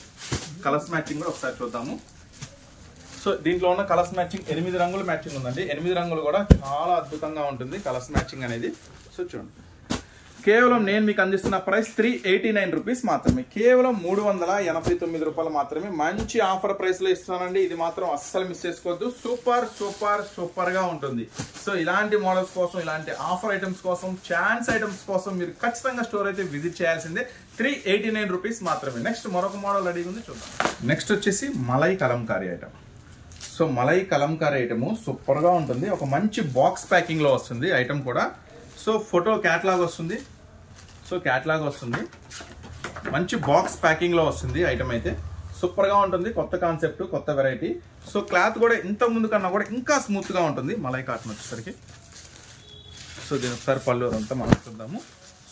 కలర్స్ మ్యాచింగ్ కూడా ఒకసారి చూద్దాము. సో దీంట్లో ఉన్న కలర్స్ మ్యాచింగ్ 8 రంగుల మ్యాచింగ్ ఉందండి. 8 రంగులు కూడా చాలా అద్భుతంగా ఉంటుంది కలర్స్ మ్యాచింగ్ అనేది. సో చూడండి కేవలం నేను మీకు అందిస్తున్న ప్రైస్ 389 రూపీస్ మాత్రమే, కేవలం 389 రూపాయలు మాత్రమే. మంచి ఆఫర్ ప్రైస్ లో ఇస్తానండి, ఇది మాత్రం అస్సలు మిస్ చేసుకోవద్దు. సూపర్ సూపర్ సూపర్ గా ఉంటుంది. సో ఇలాంటి మోడల్స్ కోసం, ఇలాంటి ఆఫర్ ఐటమ్స్ కోసం, ఛాన్స్ ఐటమ్స్ కోసం మీరు ఖచ్చితంగా స్టోర్ అయితే విజిట్ చేయాల్సిందే. 389 రూపీస్ మాత్రమే. నెక్స్ట్ మరొక మోడల్ రెడీ ఉంది చూద్దాం. నెక్స్ట్ వచ్చేసి malai Kalamkari item. So malai Kalamkari item super గా ఉంటుంది, ఒక మంచి బాక్స్ ప్యాకింగ్ లో వస్తుంది ఐటమ్ కూడా. సో ఫోటో క్యాటలాగ్ వస్తుంది, సో క్యాటలాగ్ వస్తుంది, మంచి బాక్స్ ప్యాకింగ్ లో వస్తుంది ఐటమ్ అయితే. సూపర్ గా ఉంటుంది, కొత్త కాన్సెప్ట్, కొత్త వెరైటీ. సో క్లాత్ కూడా ఇంత ముందు కన్నా కూడా ఇంకా స్మూత్ గా ఉంటుంది మలై కాటన్ వచ్చేసరికి. సో దీని ఒకసారి పళ్ళు అంతా మనం చూద్దాము.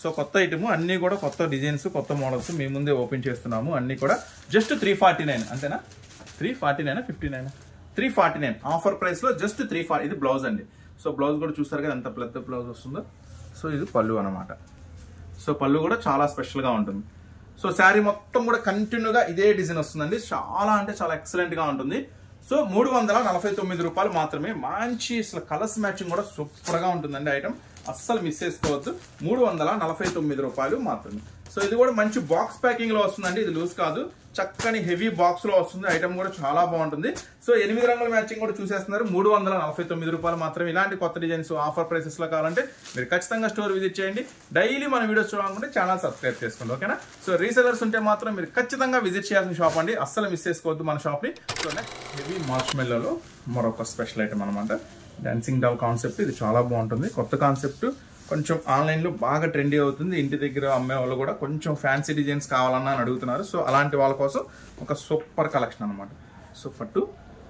సో కొత్త ఐటమ్ అన్ని కూడా కొత్త డిజైన్స్, కొత్త మోడల్స్ మీ ముందే ఓపెన్ చేస్తున్నాము. అన్ని కూడా జస్ట్ 349 అంతేనా, 349 59 349 ఆఫర్ ప్రైస్ లో జస్ట్ 340. ఇది బ్లౌజ్ అండి. సో బ్లౌజ్ కూడా చూస్తారు కదా ఎంత పెద్ద బ్లౌజ్ వస్తుందో. సో ఇది పళ్ళు అనమాట. సో పళ్ళు కూడా చాలా స్పెషల్ గా ఉంటుంది. సో శారీ మొత్తం కూడా కంటిన్యూగా ఇదే డిజైన్ వస్తుందండి, చాలా అంటే చాలా ఎక్సలెంట్ గా ఉంటుంది. సో 349 రూపాయలు మాత్రమే. మంచి అసలు కలర్స్ మ్యాచింగ్ కూడా సూపర్ గా ఉంటుందండి ఐటమ్, అస్సలు మిస్ చేసుకోవద్దు. 349 రూపాయలు మాత్రమే. సో ఇది కూడా మంచి బాక్స్ ప్యాకింగ్ లో వస్తుందండి, ఇది లూజ్ కాదు, చక్కని హెవీ బాక్స్ లో వస్తుంది. ఐటమ్ కూడా చాలా బాగుంటుంది. సో 8 రంగుల మ్యాచింగ్ కూడా చూసేస్తున్నారు. 349 రూపాయలు మాత్రమే. ఇలాంటి కొత్త డిజైన్స్ ఆఫర్ ప్రైసెస్ లో కావాలంటే మీరు ఖచ్చితంగా స్టోర్ విజిట్ చేయండి. డైలీ మన వీడియోస్ చూడాలనుకుంటే ఛానల్ సబ్స్క్రైబ్ చేసుకోండి, ఓకేనా. సో రీసెలర్స్ ఉంటే మాత్రం మీరు ఖచ్చితంగా విజిట్ చేయాల్సిన షాప్ అండి, అస్సలు మిస్ చేసుకోవద్దు మన షాప్ ని. సో నెక్స్ట్ హెవీ మార్ష్మెల్లోలో మరొక స్పెషల్ ఐటమ్ అనమాట, డాన్సింగ్ డాల్ కాన్సెప్ట్. ఇది చాలా బాగుంటుంది, కొత్త కాన్సెప్ట్, కొంచెం ఆన్లైన్లో బాగా ట్రెండీ అవుతుంది. ఇంటి దగ్గర అమ్మే వాళ్ళు కూడా కొంచెం ఫ్యాన్సీ డిజైన్స్ కావాలన్నా అని అడుగుతున్నారు. సో అలాంటి వాళ్ళ కోసం ఒక సూపర్ కలెక్షన్ అనమాట. సో పట్టు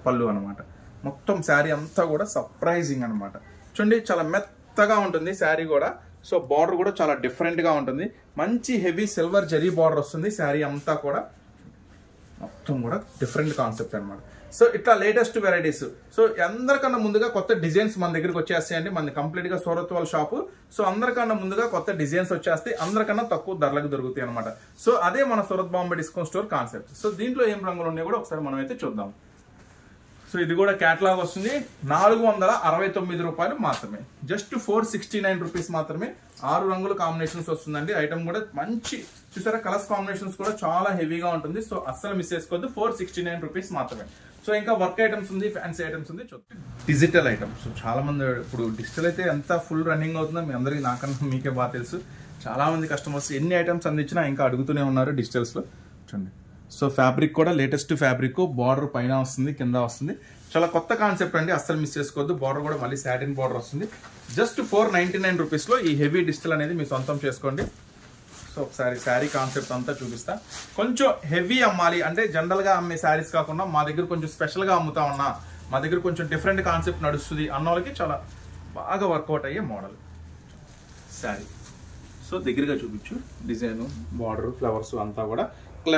పళ్ళు అనమాట, మొత్తం శారీ అంతా కూడా సర్ప్రైజింగ్ అనమాట. చూడండి చాలా మెత్తగా ఉంటుంది శారీ కూడా. సో బార్డర్ కూడా చాలా డిఫరెంట్గా ఉంటుంది, మంచి హెవీ సిల్వర్ జరీ బార్డర్ వస్తుంది శారీ అంతా కూడా, మొత్తం కూడా డిఫరెంట్ కాన్సెప్ట్ అనమాట. సో ఇట్లా లేటెస్ట్ వెరైటీస్. సో అందరికన్నా ముందుగా కొత్త డిజైన్స్ మన దగ్గరికి వచ్చేస్తాయండి, మన కంప్లీట్ గా సూరత్ వాళ్ళ షాపు. సో అందరికన్నా ముందుగా కొత్త డిజైన్స్ వచ్చేస్తాయి, అందరికన్నా తక్కువ ధరలకు దొరుకుతాయి అనమాట. సో అదే మన Surat Bombay discount store concept. So దీంట్లో ఏం రంగులు ఉన్నాయో కూడా ఒకసారి మనం అయితే చూద్దాం. సో ఇది కూడా క్యాటలాగ్ వస్తుంది, 469 రూపాయలు మాత్రమే, జస్ట్ 469 రూపీస్ మాత్రమే. 6 రంగుల కాంబినేషన్స్ వస్తుందండి. ఐటమ్ కూడా మంచి చూసారా, కలర్స్ కాంబినేషన్స్ కూడా చాలా హెవీగా ఉంటుంది. సో అస్సలు మిస్ చేసుకోవద్దు, 469 రూపీస్ మాత్రమే. సో ఇంకా వర్క్ ఐటమ్స్ ఉంది, ఫ్యాన్సీ ఐటమ్స్ ఉంది. డిజిటల్ ఐటమ్స్ చాలా మంది ఇప్పుడు డిజిటల్ అయితే ఎంత ఫుల్ రన్నింగ్ అవుతుందో మీ అందరికీ నాకన్నా మీకే బాగా తెలుసు. చాలా మంది కస్టమర్స్ ఎన్ని ఐటమ్స్ అందించినా ఇంకా అడుగుతూనే ఉన్నారు డిజిటల్స్లో. చూడండి, సో ఫ్యాబ్రిక్ కూడా లేటెస్ట్ ఫ్యాబ్రిక్, బార్డర్ పైన వస్తుంది, కింద వస్తుంది. చాలా కొత్త కాన్సెప్ట్ అండి, అస్సలు మిస్ చేసుకోవద్దు. బార్డర్ కూడా మళ్ళీ సాటిన్ బార్డర్ వస్తుంది. జస్ట్ 499 రూపీస్లో ఈ హెవీ డిజిటల్ అనేది మీ సొంతం చేసుకోండి. సో ఒకసారి శారీ కాన్సెప్ట్ అంతా చూపిస్తా. కొంచెం హెవీ అమ్మాలి అంటే జనరల్గా అమ్మే శారీస్ కాకుండా మా దగ్గర కొంచెం స్పెషల్గా అమ్ముతా ఉన్నా, మా దగ్గర కొంచెం డిఫరెంట్ కాన్సెప్ట్ నడుస్తుంది అన్న వాళ్ళకి చాలా బాగా వర్కౌట్ అయ్యే మోడల్ శారీ. సో దగ్గరగా చూపించు డిజైన్, బార్డర్, ఫ్లవర్స్ అంతా కూడా.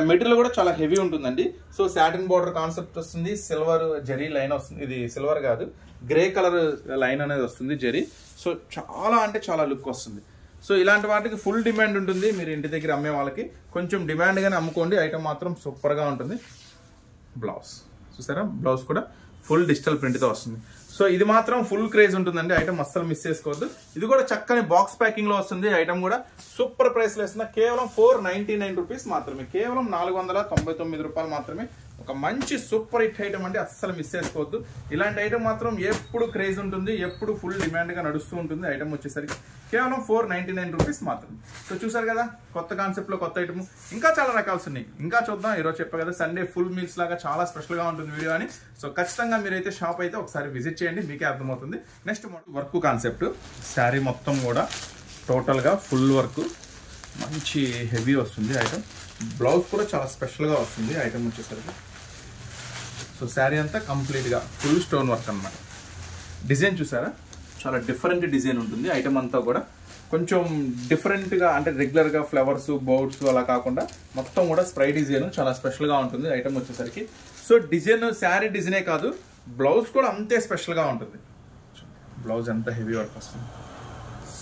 మెటీరియల్ కూడా చాలా హెవీ ఉంటుందండి. సో సాటిన్ బార్డర్ కాన్సెప్ట్ వస్తుంది, సిల్వర్ జరీ లైన్ వస్తుంది. ఇది సిల్వర్ కాదు, గ్రే కలర్ లైన్ అనేది వస్తుంది జరీ. సో చాలా అంటే చాలా లుక్ వస్తుంది. సో ఇలాంటి వాటికి ఫుల్ డిమాండ్ ఉంటుంది. మీరు ఇంటి దగ్గర అమ్మే వాళ్ళకి కొంచెం డిమాండ్గానే అమ్ముకోండి. ఐటమ్ మాత్రం సూపర్గా ఉంటుంది. బ్లౌజ్ చూసారా, బ్లౌజ్ కూడా ఫుల్ డిజిటల్ ప్రింట్తో వస్తుంది. సో ఇది మాత్రం ఫుల్ క్రేజ్ ఉంటుందండి. ఐటమ్ అస్సలు మిస్ చేసుకోవద్దు. ఇది కూడా చక్కని బాక్స్ ప్యాకింగ్ లో వస్తుంది. ఐటమ్ కూడా సూపర్ ప్రైస్ లో ఇస్తున్నా. కేవలం 499 రూపీస్ మాత్రమే, కేవలం 499 రూపాయలు మాత్రమే. ఒక మంచి సూపర్ హిట్ ఐటమ్ అంటే అస్సలు మిస్ చేసుకోవద్దు. ఇలాంటి ఐటమ్ మాత్రం ఎప్పుడు క్రేజ్ ఉంటుంది, ఎప్పుడు ఫుల్ డిమాండ్ గా నడుస్తూ ఉంటుంది. ఐటమ్ వచ్చేసరికి కేవలం 499 రూపీస్ మాత్రమే. సో చూసారు కదా, కొత్త కాన్సెప్ట్ లో కొత్త ఐటమ్. ఇంకా చాలా రకాల్సి ఉన్నాయి, ఇంకా చూద్దాం. ఈరోజు చెప్పా కదా సండే ఫుల్ మీల్స్ లాగా చాలా స్పెషల్ గా ఉంటుంది వీడియో అని. సో ఖచ్చితంగా మీరైతే షాప్ అయితే ఒకసారి విజిట్ చేయండి, మీకే అర్థమవుతుంది. నెక్స్ట్ వర్క్ కాన్సెప్ట్ శారీ మొత్తం కూడా టోటల్ గా ఫుల్ వర్క్, మంచి హెవీ వస్తుంది ఐటమ్. బ్లౌజ్ కూడా చాలా స్పెషల్ గా వస్తుంది ఐటమ్ వచ్చేసరికి. సో శారీ అంతా కంప్లీట్ గా ఫుల్ స్టోన్ వర్క్ అన్నమాట. డిజైన్ చూసారా, చాలా డిఫరెంట్ డిజైన్ ఉంటుంది. ఐటమ్ అంతా కూడా కొంచెం డిఫరెంట్ గా, అంటే రెగ్యులర్ గా ఫ్లవర్స్, బౌట్స్ అలా కాకుండా మొత్తం కూడా స్ప్రై డిజైన్ చాలా స్పెషల్ గా ఉంటుంది ఐటమ్ వచ్చేసరికి. సో డిజైన్ శారీ డిజైనే కాదు, బ్లౌజ్ కూడా అంతే స్పెషల్ గా ఉంటుంది. బ్లౌజ్ అంతా హెవీ వర్క్ వస్తుంది,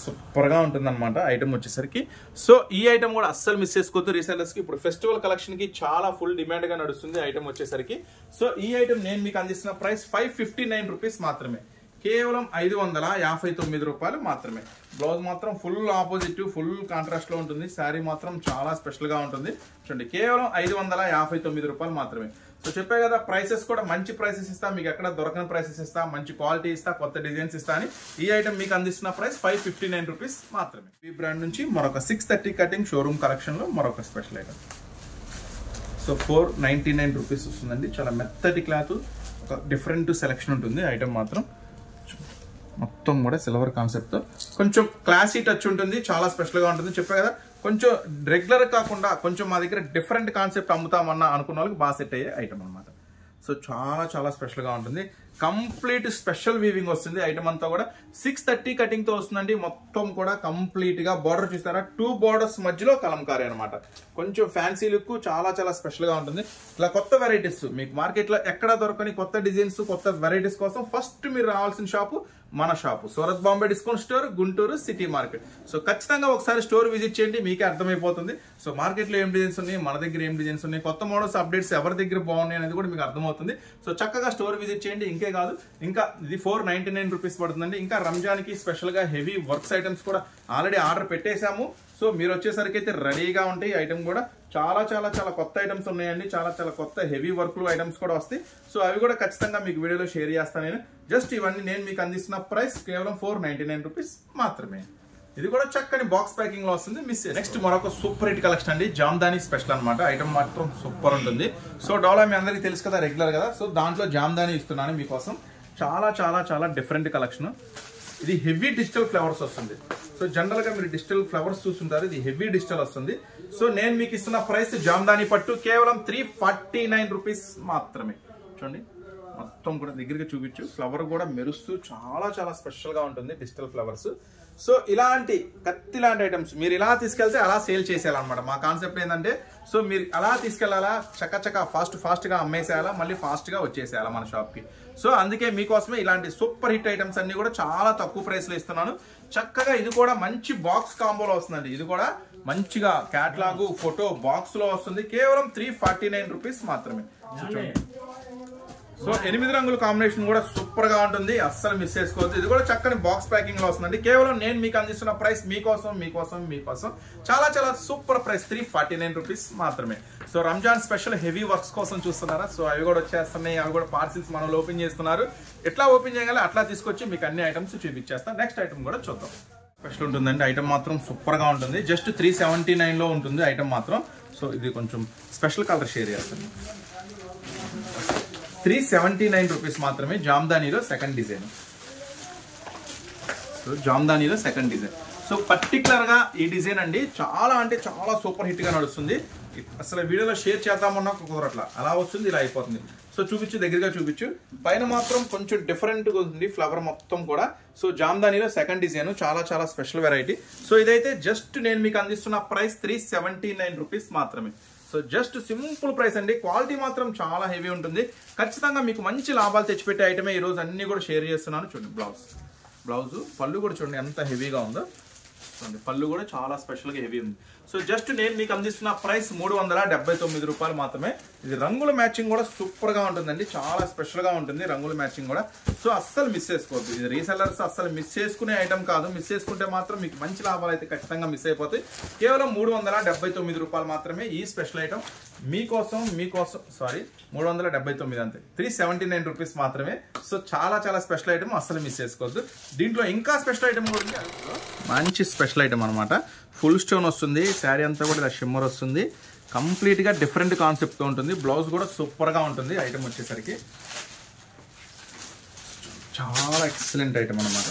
సూపర్ గా ఉంటుంది అనమాట ఐటమ్ వచ్చేసరికి. సో ఈ ఐటమ్ కూడా అస్సలు మిస్ చేసుకోవద్దు. రీసెలర్స్ కి ఇప్పుడు ఫెస్టివల్ కలెక్షన్ కి చాలా ఫుల్ డిమాండ్ గా నడుస్తుంది ఐటమ్ వచ్చేసరికి. సో ఈ ఐటమ్ నేను మీకు అందిస్తున్న ప్రైస్ 559 రూపీస్ మాత్రమే, కేవలం 559 రూపాయలు మాత్రమే. బ్లౌజ్ మాత్రం ఫుల్ ఆపోజిట్, ఫుల్ కాంట్రాస్ట్ లో ఉంటుంది. శారీ మాత్రం చాలా స్పెషల్ గా ఉంటుంది. చూడండి, కేవలం 559 రూపాయలు మాత్రమే. సో చెప్పే కదా, ప్రైసెస్ కూడా మంచి ప్రైసెస్ ఇస్తా, మీకు ఎక్కడ దొరకని ప్రైసెస్ ఇస్తా, మంచి క్వాలిటీ ఇస్తా, కొత్త డిజైన్స్ ఇస్తా అని ఈ ఐటమ్ మీకు అందిస్తున్న ప్రైస్ 559 రూపీస్ మాత్రమే. ఈ బ్రాండ్ నుంచి మరొక 630 కటింగ్ షోరూమ్ కలెక్షన్ లో మరొక స్పెషల్ ఐటమ్. సో 499 రూపీస్ వస్తుందండి. చాలా మెత్తటి క్లాత్, ఒక డిఫరెంట్ సెలెక్షన్ ఉంటుంది ఐటమ్ మాత్రం. మొత్తం కూడా సిల్వర్ కాన్సెప్ట్ తో కొంచెం క్లాసీ టచ్ ఉంటుంది, చాలా స్పెషల్ గా ఉంటుంది. చెప్పా కదా, కొంచెం రెగ్యులర్ కాకుండా కొంచెం మా దగ్గర డిఫరెంట్ కాన్సెప్ట్ అమ్ముతామన్నా అనుకున్న వాళ్ళకి బాగా సెట్ అయ్యే ఐటమ్ అనమాట. సో చాలా చాలా స్పెషల్ గా ఉంటుంది. కంప్లీట్ స్పెషల్ వీవింగ్ వస్తుంది ఐటమ్ అంతా కూడా. 630 కటింగ్ తో వస్తుందండి. మొత్తం కూడా కంప్లీట్ గా బార్డర్ చూస్తారా, 2 బార్డర్స్ మధ్యలో కలంకారీ అనమాట. కొంచెం ఫ్యాన్సీ లుక్, చాలా చాలా స్పెషల్ గా ఉంటుంది. ఇలా కొత్త వెరైటీస్ మీకు మార్కెట్ లో ఎక్కడ దొరకని కొత్త డిజైన్స్, కొత్త వెరైటీస్ కోసం ఫస్ట్ మీరు రావాల్సిన షాపు మన shop Surat Bombay discount store, Guntur city market. So ఖచ్చితంగా ఒకసారి స్టోర్ విజిట్ చేయండి, మీకే అర్థమైపోతుంది. సో మార్కెట్ లో ఏం డిజైన్స్ ఉన్నాయి, మన దగ్గర ఏం డిజైన్స్ ఉన్నాయి, కొత్త మోడల్స్ అప్డేట్స్ ఎవరి దగ్గర బాగున్నాయి అనేది కూడా మీకు అర్థమవుతుంది. సో చక్కగా స్టోర్ విజిట్ చేయండి. ఇంకే కాదు, ఇంకా ఇది 499 రూపీస్ పడుతుందండి. ఇంకా రంజాన్ కి స్పెషల్ గా హెవీ వర్క్స్ ఐటమ్స్ కూడా ఆల్రెడీ ఆర్డర్ పెట్టేశాము. సో మీరు వచ్చేసరికి అయితే రెడీగా ఉంటాయి. ఐటమ్ కూడా చాలా చాలా చాలా కొత్త ఐటమ్స్ ఉన్నాయండి. చాలా చాలా కొత్త హెవీ వర్క్ ఐటమ్స్ కూడా వస్తాయి. సో అవి కూడా ఖచ్చితంగా మీకు వీడియోలో షేర్ చేస్తాను నేను. జస్ట్ ఇవన్నీ నేను మీకు అందిస్తున్న ప్రైస్ కేవలం 499 రూపీస్ మాత్రమే. ఇది కూడా చక్కని బాక్స్ ప్యాకింగ్ లో వస్తుంది, మిస్. నెక్స్ట్ మరొక సూపర్ హిట్ కలెక్షన్ అండి, జామ్దాని స్పెషల్ అనమాట. ఐటమ్ మాత్రం సూపర్ ఉంటుంది. సో డోలా మీ అందరికీ తెలుసు కదా, రెగ్యులర్ కదా. సో దాంట్లో జామ్దాని ఇస్తున్నాను మీకోసం. చాలా చాలా చాలా డిఫరెంట్ కలెక్షన్. ఇది హెవీ డిజిటల్ ఫ్లవర్స్ వస్తుంది. సో జనరల్ గా మీరు డిజిటల్ ఫ్లవర్స్ చూస్తుంటారు, ఇది హెవీ డిజిటల్ వస్తుంది. సో నేను మీకు ఇస్తున్న ప్రైస్ జామ్దాని పట్టు కేవలం 349 రూపీస్ మాత్రమే. చూడండి, మొత్తం కూడా దగ్గరగా చూపించు. ఫ్లవర్ కూడా మెరుస్తూ చాలా చాలా స్పెషల్ గా ఉంటుంది డిజిటల్ ఫ్లవర్స్. సో ఇలాంటి కత్తి లాంటి ఐటమ్స్ మీరు ఇలా తీసుకెళ్తే అలా సేల్ చేసేయాలన్నమాట. మా కాన్సెప్ట్ ఏంటంటే, సో మీరు అలా తీసుకెళ్లాలా, చక్కచక్క ఫాస్ట్ గా అమ్మేసేయాలా, మళ్ళీ ఫాస్ట్ గా వచ్చేసేయాలా మన షాప్ కి. సో అందుకే మీకోసమే ఇలాంటి సూపర్ హిట్ ఐటమ్స్ అన్ని కూడా చాలా తక్కువ ప్రైస్ లో ఇస్తున్నాను. చక్కగా ఇది కూడా మంచి బాక్స్ కాంబోలో వస్తుందండి. ఇది కూడా మంచిగా క్యాట్లాగ్ ఫోటో బాక్స్ లో వస్తుంది. కేవలం 349 రూపీస్ మాత్రమే. సో 8 రంగుల కాంబినేషన్ కూడా సూపర్ గా ఉంటుంది, అస్సలు మిస్ చేసుకోవద్దు. ఇది కూడా చక్కని బాక్స్ ప్యాకింగ్ లో వస్తుందండి. కేవలం నేను మీకు అందిస్తున్న ప్రైస్ మీకోసం చాలా చాలా సూపర్ ప్రైస్ 349 రూపీస్ మాత్రమే. So Ramzan special heavy works కోసం చూస్తున్నారా? సో అవి కూడా వచ్చేస్తున్నాయి, అవి కూడా పార్సిల్స్ మనం ఓపెన్ చేస్తున్నారు. ఎట్లా ఓపెన్ చేయగల అట్లా తీసుకొచ్చి మీకు అన్ని ఐటమ్స్ చూపించేస్తాను. నెక్స్ట్ ఐటమ్ కూడా చూద్దాం. స్పెషల్ ఉంటుందండి, ఐటమ్ మాత్రం సూపర్ గా ఉంటుంది. జస్ట్ 379 లో ఉంటుంది ఐటమ్ మాత్రం. సో ఇది కొంచెం స్పెషల్ కలర్ షేర్ చేస్తాను. 379 రూపీస్ మాత్రమే. జామ్దానీలో సెకండ్ డిజైన్. సో జామ్దానీలో సెకండ్ డిజైన్. సో పర్టికులర్ గా ఈ డిజైన్ అండి చాలా అంటే చాలా సూపర్ హిట్ గా నడుస్తుంది. అసలు వీడియోలో షేర్ చేద్దామన్నా కుదరట్లా, అలా వస్తుంది, ఇలా అయిపోతుంది. సో చూపించు, దగ్గరగా చూపించు. పైన మాత్రం కొంచెం డిఫరెంట్ గా ఉంది ఫ్లవర్ మొత్తం కూడా. సో జామ్దానీలో సెకండ్ డిజైన్, చాలా చాలా స్పెషల్ వెరైటీ. సో ఇదైతే జస్ట్ నేను మీకు అందిస్తున్న ప్రైస్ 379 రూపీస్ మాత్రమే. సో జస్ట్ సింపుల్ ప్రైస్ అండి. క్వాలిటీ మాత్రం చాలా హెవీ ఉంటుంది. ఖచ్చితంగా మీకు మంచి లాభాలు తెచ్చిపెట్టే ఐటమే ఈ రోజు అన్ని కూడా షేర్ చేస్తున్నాను. చూడండి బ్లౌజ్ పళ్ళు కూడా చూడండి ఎంత హెవీగా ఉందో. చూడండి పళ్ళు కూడా చాలా స్పెషల్ గా హెవీ ఉంది. సో జస్ట్ నేను మీకు అందిస్తున్న ప్రైస్ 379 రూపాయలు మాత్రమే. ఇది రంగుల మ్యాచింగ్ కూడా సూపర్ గా ఉంటుందండి, చాలా స్పెషల్ గా ఉంటుంది రంగుల మ్యాచింగ్ కూడా. సో అస్సలు మిస్ చేసుకోవద్దు. ఇది రీసెల్లర్స్ అస్సలు మిస్ చేసుకునే ఐటమ్ కాదు. మిస్ చేసుకుంటే మాత్రం మీకు మంచి లాభాలు అయితే ఖచ్చితంగా మిస్ అయిపోతాయి. కేవలం 379 రూపాయలు మాత్రమే ఈ స్పెషల్ ఐటమ్ మీకోసం 379 అంతే. 379 రూపీస్ మాత్రమే. సో చాలా చాలా స్పెషల్ ఐటమ్, అస్సలు మిస్ చేసుకోవద్దు. దీంట్లో ఇంకా స్పెషల్ ఐటమ్ కూడా ఉంది. మంచి స్పెషల్ ఐటమ్ అనమాట. ఫుల్ స్టోన్ వస్తుంది, శారీ అంతా కూడా ఇలా షిమ్మర్ వస్తుంది. కంప్లీట్ గా డిఫరెంట్ కాన్సెప్ట్ తో ఉంటుంది. బ్లౌజ్ కూడా సూపర్ గా ఉంటుంది. ఐటమ్ వచ్చేసరికి చాలా ఎక్సలెంట్ ఐటమ్ అనమాట.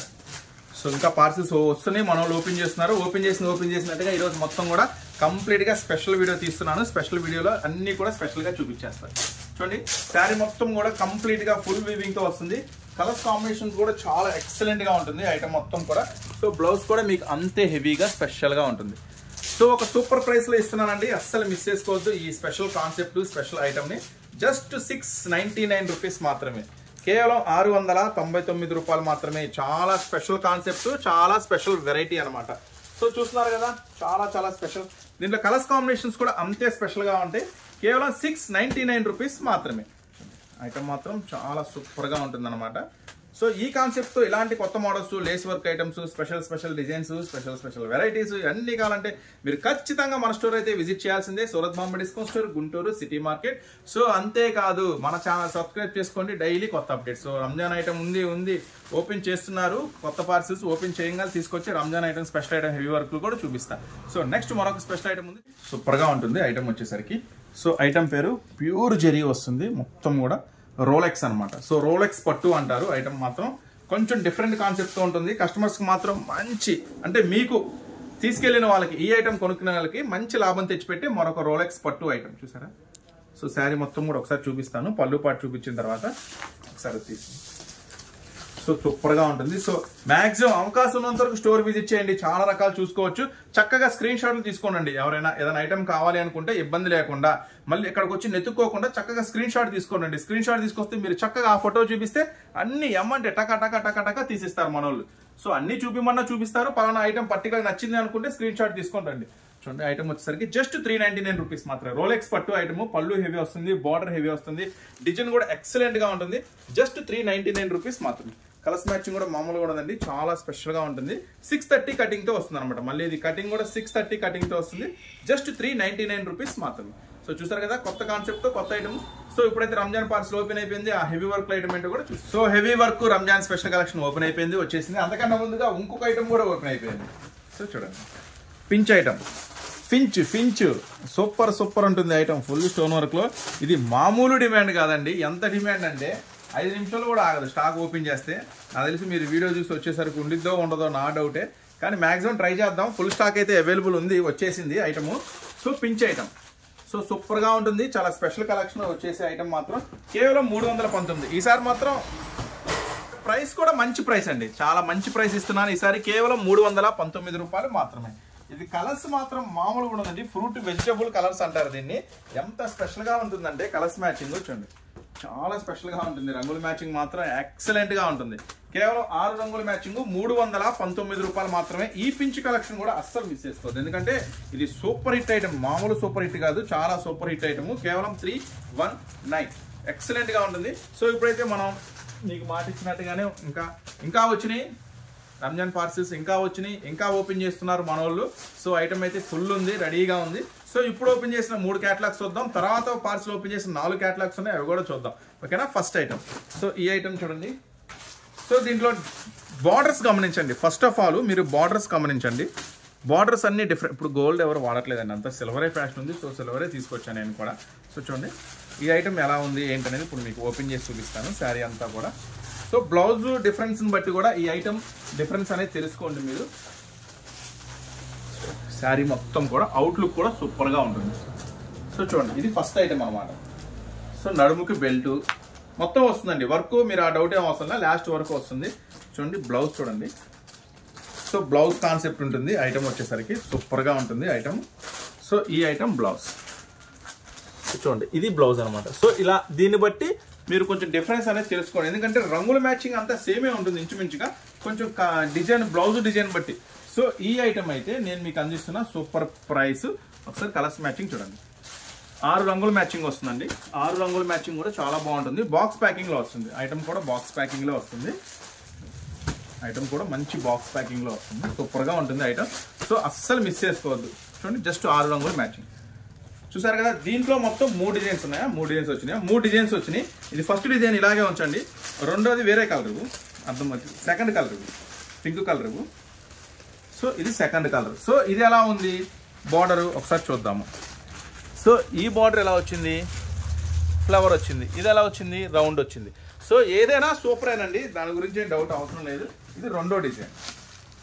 సో ఇంకా పార్సిల్స్ వస్తున్నాయి, మన వాళ్ళు ఓపెన్ చేస్తున్నారు. ఓపెన్ చేసినట్టుగా ఈరోజు మొత్తం కూడా కంప్లీట్ గా స్పెషల్ వీడియో తీస్తున్నాను. స్పెషల్ వీడియోలో అన్ని కూడా స్పెషల్ గా చూపించేస్తాను. చూడండి శారీ మొత్తం కూడా కంప్లీట్ గా ఫుల్ వీవింగ్ తో వస్తుంది. కలర్స్ కాంబినేషన్స్ కూడా చాలా ఎక్సలెంట్ గా ఉంటుంది ఐటమ్ మొత్తం కూడా. సో బ్లౌజ్ కూడా మీకు అంతే హెవీగా స్పెషల్ గా ఉంటుంది. సో ఒక సూపర్ ప్రైస్ లో ఇస్తున్నానండి, అస్సలు మిస్ చేసుకోవద్దు ఈ స్పెషల్ కాన్సెప్ట్ స్పెషల్ ఐటమ్ ని. జస్ట్ 699 రూపీస్ మాత్రమే. కేవలం 699 రూపాయలు మాత్రమే. చాలా స్పెషల్ కాన్సెప్ట్, చాలా స్పెషల్ వెరైటీ అనమాట. సో చూస్తున్నారు కదా, చాలా చాలా స్పెషల్. దీంట్లో కలర్స్ కాంబినేషన్స్ కూడా అంతే స్పెషల్ గా ఉంటాయి. కేవలం 699 రూపీస్ మాత్రమే. ఐటమ్ మాత్రం చాలా సూపర్ గా ఉంటుంది అనమాట. సో ఈ కాన్సెప్ట్ తో ఇలాంటి కొత్త models, lace work items, special designs, special varieties అన్ని కావాలంటే మీరు ఖచ్చితంగా మన స్టోర్ అయితే విజిట్ చేయాల్సిందే. Surat Bombay discount store, Guntur city market. So అంతేకాదు మన ఛానల్ సబ్స్క్రైబ్ చేసుకోండి, డైలీ కొత్త అప్డేట్స్. సో రంజాన్ ఐటమ్ ఉంది ఓపెన్ చేస్తున్నారు. కొత్త పార్సిల్స్ ఓపెన్ చేయగానే తీసుకొచ్చి Ramzan item special item heavy work కూడా చూపిస్తాను. సో నెక్స్ట్ మరొక స్పెషల్ ఐటమ్ ఉంది, సూపర్ గా ఉంటుంది ఐటమ్ వచ్చేసరికి. సో ఐటమ్ పేరు ప్యూర్ జెరీ వస్తుంది, మొత్తం కూడా రోలెక్స్ అనమాట. సో రోలెక్స్ పట్టు అంటారు. ఐటమ్ మాత్రం కొంచెం డిఫరెంట్ కాన్సెప్ట్ తో ఉంటుంది. కస్టమర్స్ కి మాత్రం మంచి, అంటే మీకు తీసుకెళ్లిన వాళ్ళకి, ఈ ఐటమ్ కొనుక్కునే వాళ్ళకి మంచి లాభం తెచ్చిపెట్టి మరొక రోలెక్స్ పట్టు ఐటమ్. చూసారా? సో శారీ మొత్తం కూడా ఒకసారి చూపిస్తాను. పళ్ళు పాటు చూపించిన తర్వాత ఒకసారి తీసి. సో సూపర్ గా ఉంటుంది. సో మాక్సిమం అవకాశం ఉన్నంత వరకు స్టోర్ విజిట్ చేయండి, చాలా రకాలు చూసుకోవచ్చు. చక్కగా స్క్రీన్ షాట్లు తీసుకోండి. ఎవరైనా ఏదైనా ఐటమ్ కావాలి అనుకుంటే ఇబ్బంది లేకుండా, మళ్ళీ ఇక్కడికి వచ్చి నెత్తుకోకుండా చక్కగా స్క్రీన్ షాట్ తీసుకోండి. స్క్రీన్ షాట్ తీసుకొస్తే మీరు చక్కగా ఆ ఫోటో చూపిస్తే అన్ని ఎమ్మంటే టకా తీసిస్తారు మనోళ్ళు. సో అన్ని చూపిమన్నా చూపిస్తారు. పలానా ఐటమ్ పర్టికులర్ నచ్చింది అనుకుంటే స్క్రీన్ షాట్ తీసుకోండి. చూడండి ఐటమ్ వచ్చేసరికి జస్ట్ 399 రూపీస్ మాత్రమే. రోలెక్స్ పట్టు ఐటమ్, పళ్ళు హెవీ వస్తుంది, బార్డర్ హెవీ వస్తుంది, డిజైన్ కూడా ఎక్సలెంట్ గా ఉంటుంది. జస్ట్ 399 రూపీస్ మాత్రమే. కలర్స్ మ్యాచింగ్ కూడా మామూలుగా ఉండదండి, చాలా స్పెషల్ గా ఉంటుంది. 630 కటింగ్ తో వస్తుంది అనమాట. మళ్ళీ ఇది కటింగ్ కూడా 630 కటింగ్ తో వస్తుంది. జస్ట్ 399 రూపీస్ మాత్రమే. సో చూసారు కదా, కొత్త కాన్సెప్ట్ తో కొత్త ఐటమ్. సో ఇప్పుడైతే రంజాన్ పార్సల్ ఓపెన్ అయిపోయింది. ఆ హెవీ వర్క్ ఐటమ్ ఏంటో కూడా చూసి. So heavy work Ramzan special collection open అయిపోయింది, వచ్చేసింది. అంతకన్నా ముందుగా ఇంకొక ఐటమ్ కూడా ఓపెన్ అయిపోయింది. సో చూడండి, పించ్ ఐటమ్. ఫించ్ సూపర్ ఉంటుంది ఐటమ్, ఫుల్ స్టోన్ వర్క్ లో. ఇది మామూలు డిమాండ్ కాదండి. ఎంత డిమాండ్ అంటే 5 నిమిషాలు కూడా ఆగదు స్టాక్ ఓపెన్ చేస్తే. నాకు తెలిసి మీరు వీడియో చూసి వచ్చేసరికి ఉండిద్దో ఉండదో నా డౌటే, కానీ మాక్సిమం ట్రై చేద్దాం. ఫుల్ స్టాక్ అయితే అవైలబుల్ ఉంది, వచ్చేసింది item. So pinch item, so super గా ఉంటుంది. చాలా స్పెషల్ కలెక్షన్ వచ్చేసి ఐటమ్ మాత్రం కేవలం 319. ఈసారి మాత్రం ప్రైస్ కూడా మంచి ప్రైస్ అండి, చాలా మంచి ప్రైస్ ఇస్తున్నాను ఈసారి. కేవలం 319 రూపాయలు మాత్రమే. ఇది కలర్స్ మాత్రం మామూలుగా ఉండదండి, ఫ్రూట్ వెజిటబుల్ కలర్స్ అంటారు దీన్ని. ఎంత స్పెషల్ గా ఉంటుందంటే కలర్స్ మ్యాచింగ్ చూడండి, చాలా స్పెషల్ గా ఉంటుంది. రంగుల మ్యాచింగ్ మాత్రం ఎక్సలెంట్ గా ఉంటుంది. కేవలం 6 రంగుల మ్యాచింగ్ 319 రూపాయలు మాత్రమే. ఈ పించ్ కలెక్షన్ కూడా అస్సలు మిస్ చేసుకోవద్దు, ఎందుకంటే ఇది సూపర్ హిట్ ఐటమ్, మామూలు సూపర్ హిట్ కాదు, చాలా సూపర్ హిట్ ఐటమ్. కేవలం 319. ఎక్సలెంట్గా ఉంటుంది. సో ఇప్పుడైతే మనం మీకు మాట ఇచ్చినట్టుగానే ఇంకా వచ్చినాయి రంజాన్ పార్సిల్స్, ఇంకా వచ్చినాయి, ఇంకా ఓపెన్ చేస్తున్నారు మన వాళ్ళు. సో ఐటమ్ అయితే ఫుల్ ఉంది, రెడీగా ఉంది. సో ఇప్పుడు ఓపెన్ చేసిన 3 క్యాటలాగ్స్ చూద్దాం, తర్వాత పార్సిల్ ఓపెన్ చేసిన 4 క్యాటలాగ్స్ ఉన్నాయి, అవి కూడా చూద్దాం. ఓకేనా? First item. సో ఈ ఐటమ్ చూడండి. సో దీంట్లో బార్డర్స్ గమనించండి. ఫస్ట్ ఆఫ్ ఆల్ మీరు బార్డర్స్ గమనించండి. బార్డర్స్ అన్ని డిఫరెంట్. ఇప్పుడు గోల్డ్ ఎవరు వాడట్లేదండి, అంతా సిల్వరే ఫ్యాషన్ ఉంది. సో సిల్వరే తీసుకొచ్చాను నేను కూడా. సో చూడండి ఈ ఐటమ్ ఎలా ఉంది ఏంటనేది ఇప్పుడు మీకు ఓపెన్ చేసి చూపిస్తాను. శారీ అంతా కూడా. సో బ్లౌజ్ డిఫరెన్స్ని బట్టి కూడా ఈ ఐటమ్ డిఫరెన్స్ అనేది తెలుసుకోండి మీరు. శారీ మొత్తం కూడా అవుట్లుక్ కూడా సూపర్గా ఉంటుంది. సో చూడండి ఇది ఫస్ట్ ఐటమ్ అనమాట. సో నడుముకి బెల్ట్ మొత్తం వస్తుందండి. వర్క్ మీరు ఆ డౌట్ ఏం అవసరం లేదు, లాస్ట్ వరకు వస్తుంది. చూడండి బ్లౌజ్ చూడండి. సో బ్లౌజ్ కాన్సెప్ట్ ఉంటుంది ఐటమ్ వచ్చేసరికి, సూపర్గా ఉంటుంది ఐటమ్. సో ఈ ఐటమ్ బ్లౌజ్ చూడండి, ఇది బ్లౌజ్ అనమాట. సో ఇలా దీన్ని బట్టి మీరు కొంచెం డిఫరెన్స్ అనేది తెలుసుకోండి. ఎందుకంటే రంగుల మ్యాచింగ్ అంతా సేమే ఉంటుంది ఇంచుమించుగా, కొంచెం డిజైన్ బ్లౌజ్ డిజైన్ బట్టి. సో ఈ ఐటమ్ అయితే నేను మీకు అందిస్తున్న సూపర్ ప్రైస్. ఒకసారి కలర్స్ మ్యాచింగ్ చూడండి. 6 రంగుల మ్యాచింగ్ వస్తుందండి. 6 రంగుల మ్యాచింగ్ కూడా చాలా బాగుంటుంది. బాక్స్ ప్యాకింగ్లో వస్తుంది ఐటమ్ కూడా, బాక్స్ ప్యాకింగ్లో వస్తుంది ఐటమ్ కూడా, మంచి బాక్స్ ప్యాకింగ్లో వస్తుంది. సూపర్గా ఉంటుంది ఐటమ్. సో అస్సలు మిస్ చేసుకోవద్దు. చూడండి జస్ట్ 6 రంగుల మ్యాచింగ్ చూసారు కదా. దీంట్లో మొత్తం 3 డిజైన్స్ ఉన్నాయా, 3 డిజైన్స్ వచ్చినాయా, 3 డిజైన్స్ వచ్చినాయి. ఇది ఫస్ట్ డిజైన్ ఇలాగే ఉంచండి. రెండోది వేరే కలర్, అర్థమవుతుంది. Second colour pink colour. So ఇది సెకండ్ కలర్. సో ఇది ఎలా ఉంది బార్డరు ఒకసారి చూద్దాము. సో ఈ బార్డర్ ఎలా వచ్చింది, ఫ్లవర్ వచ్చింది. ఇది ఎలా వచ్చింది, రౌండ్ వచ్చింది. సో ఏదైనా సూపరేనండి, దాని గురించి ఏం డౌట్ అవసరం లేదు. ఇది రెండో డిజైన్.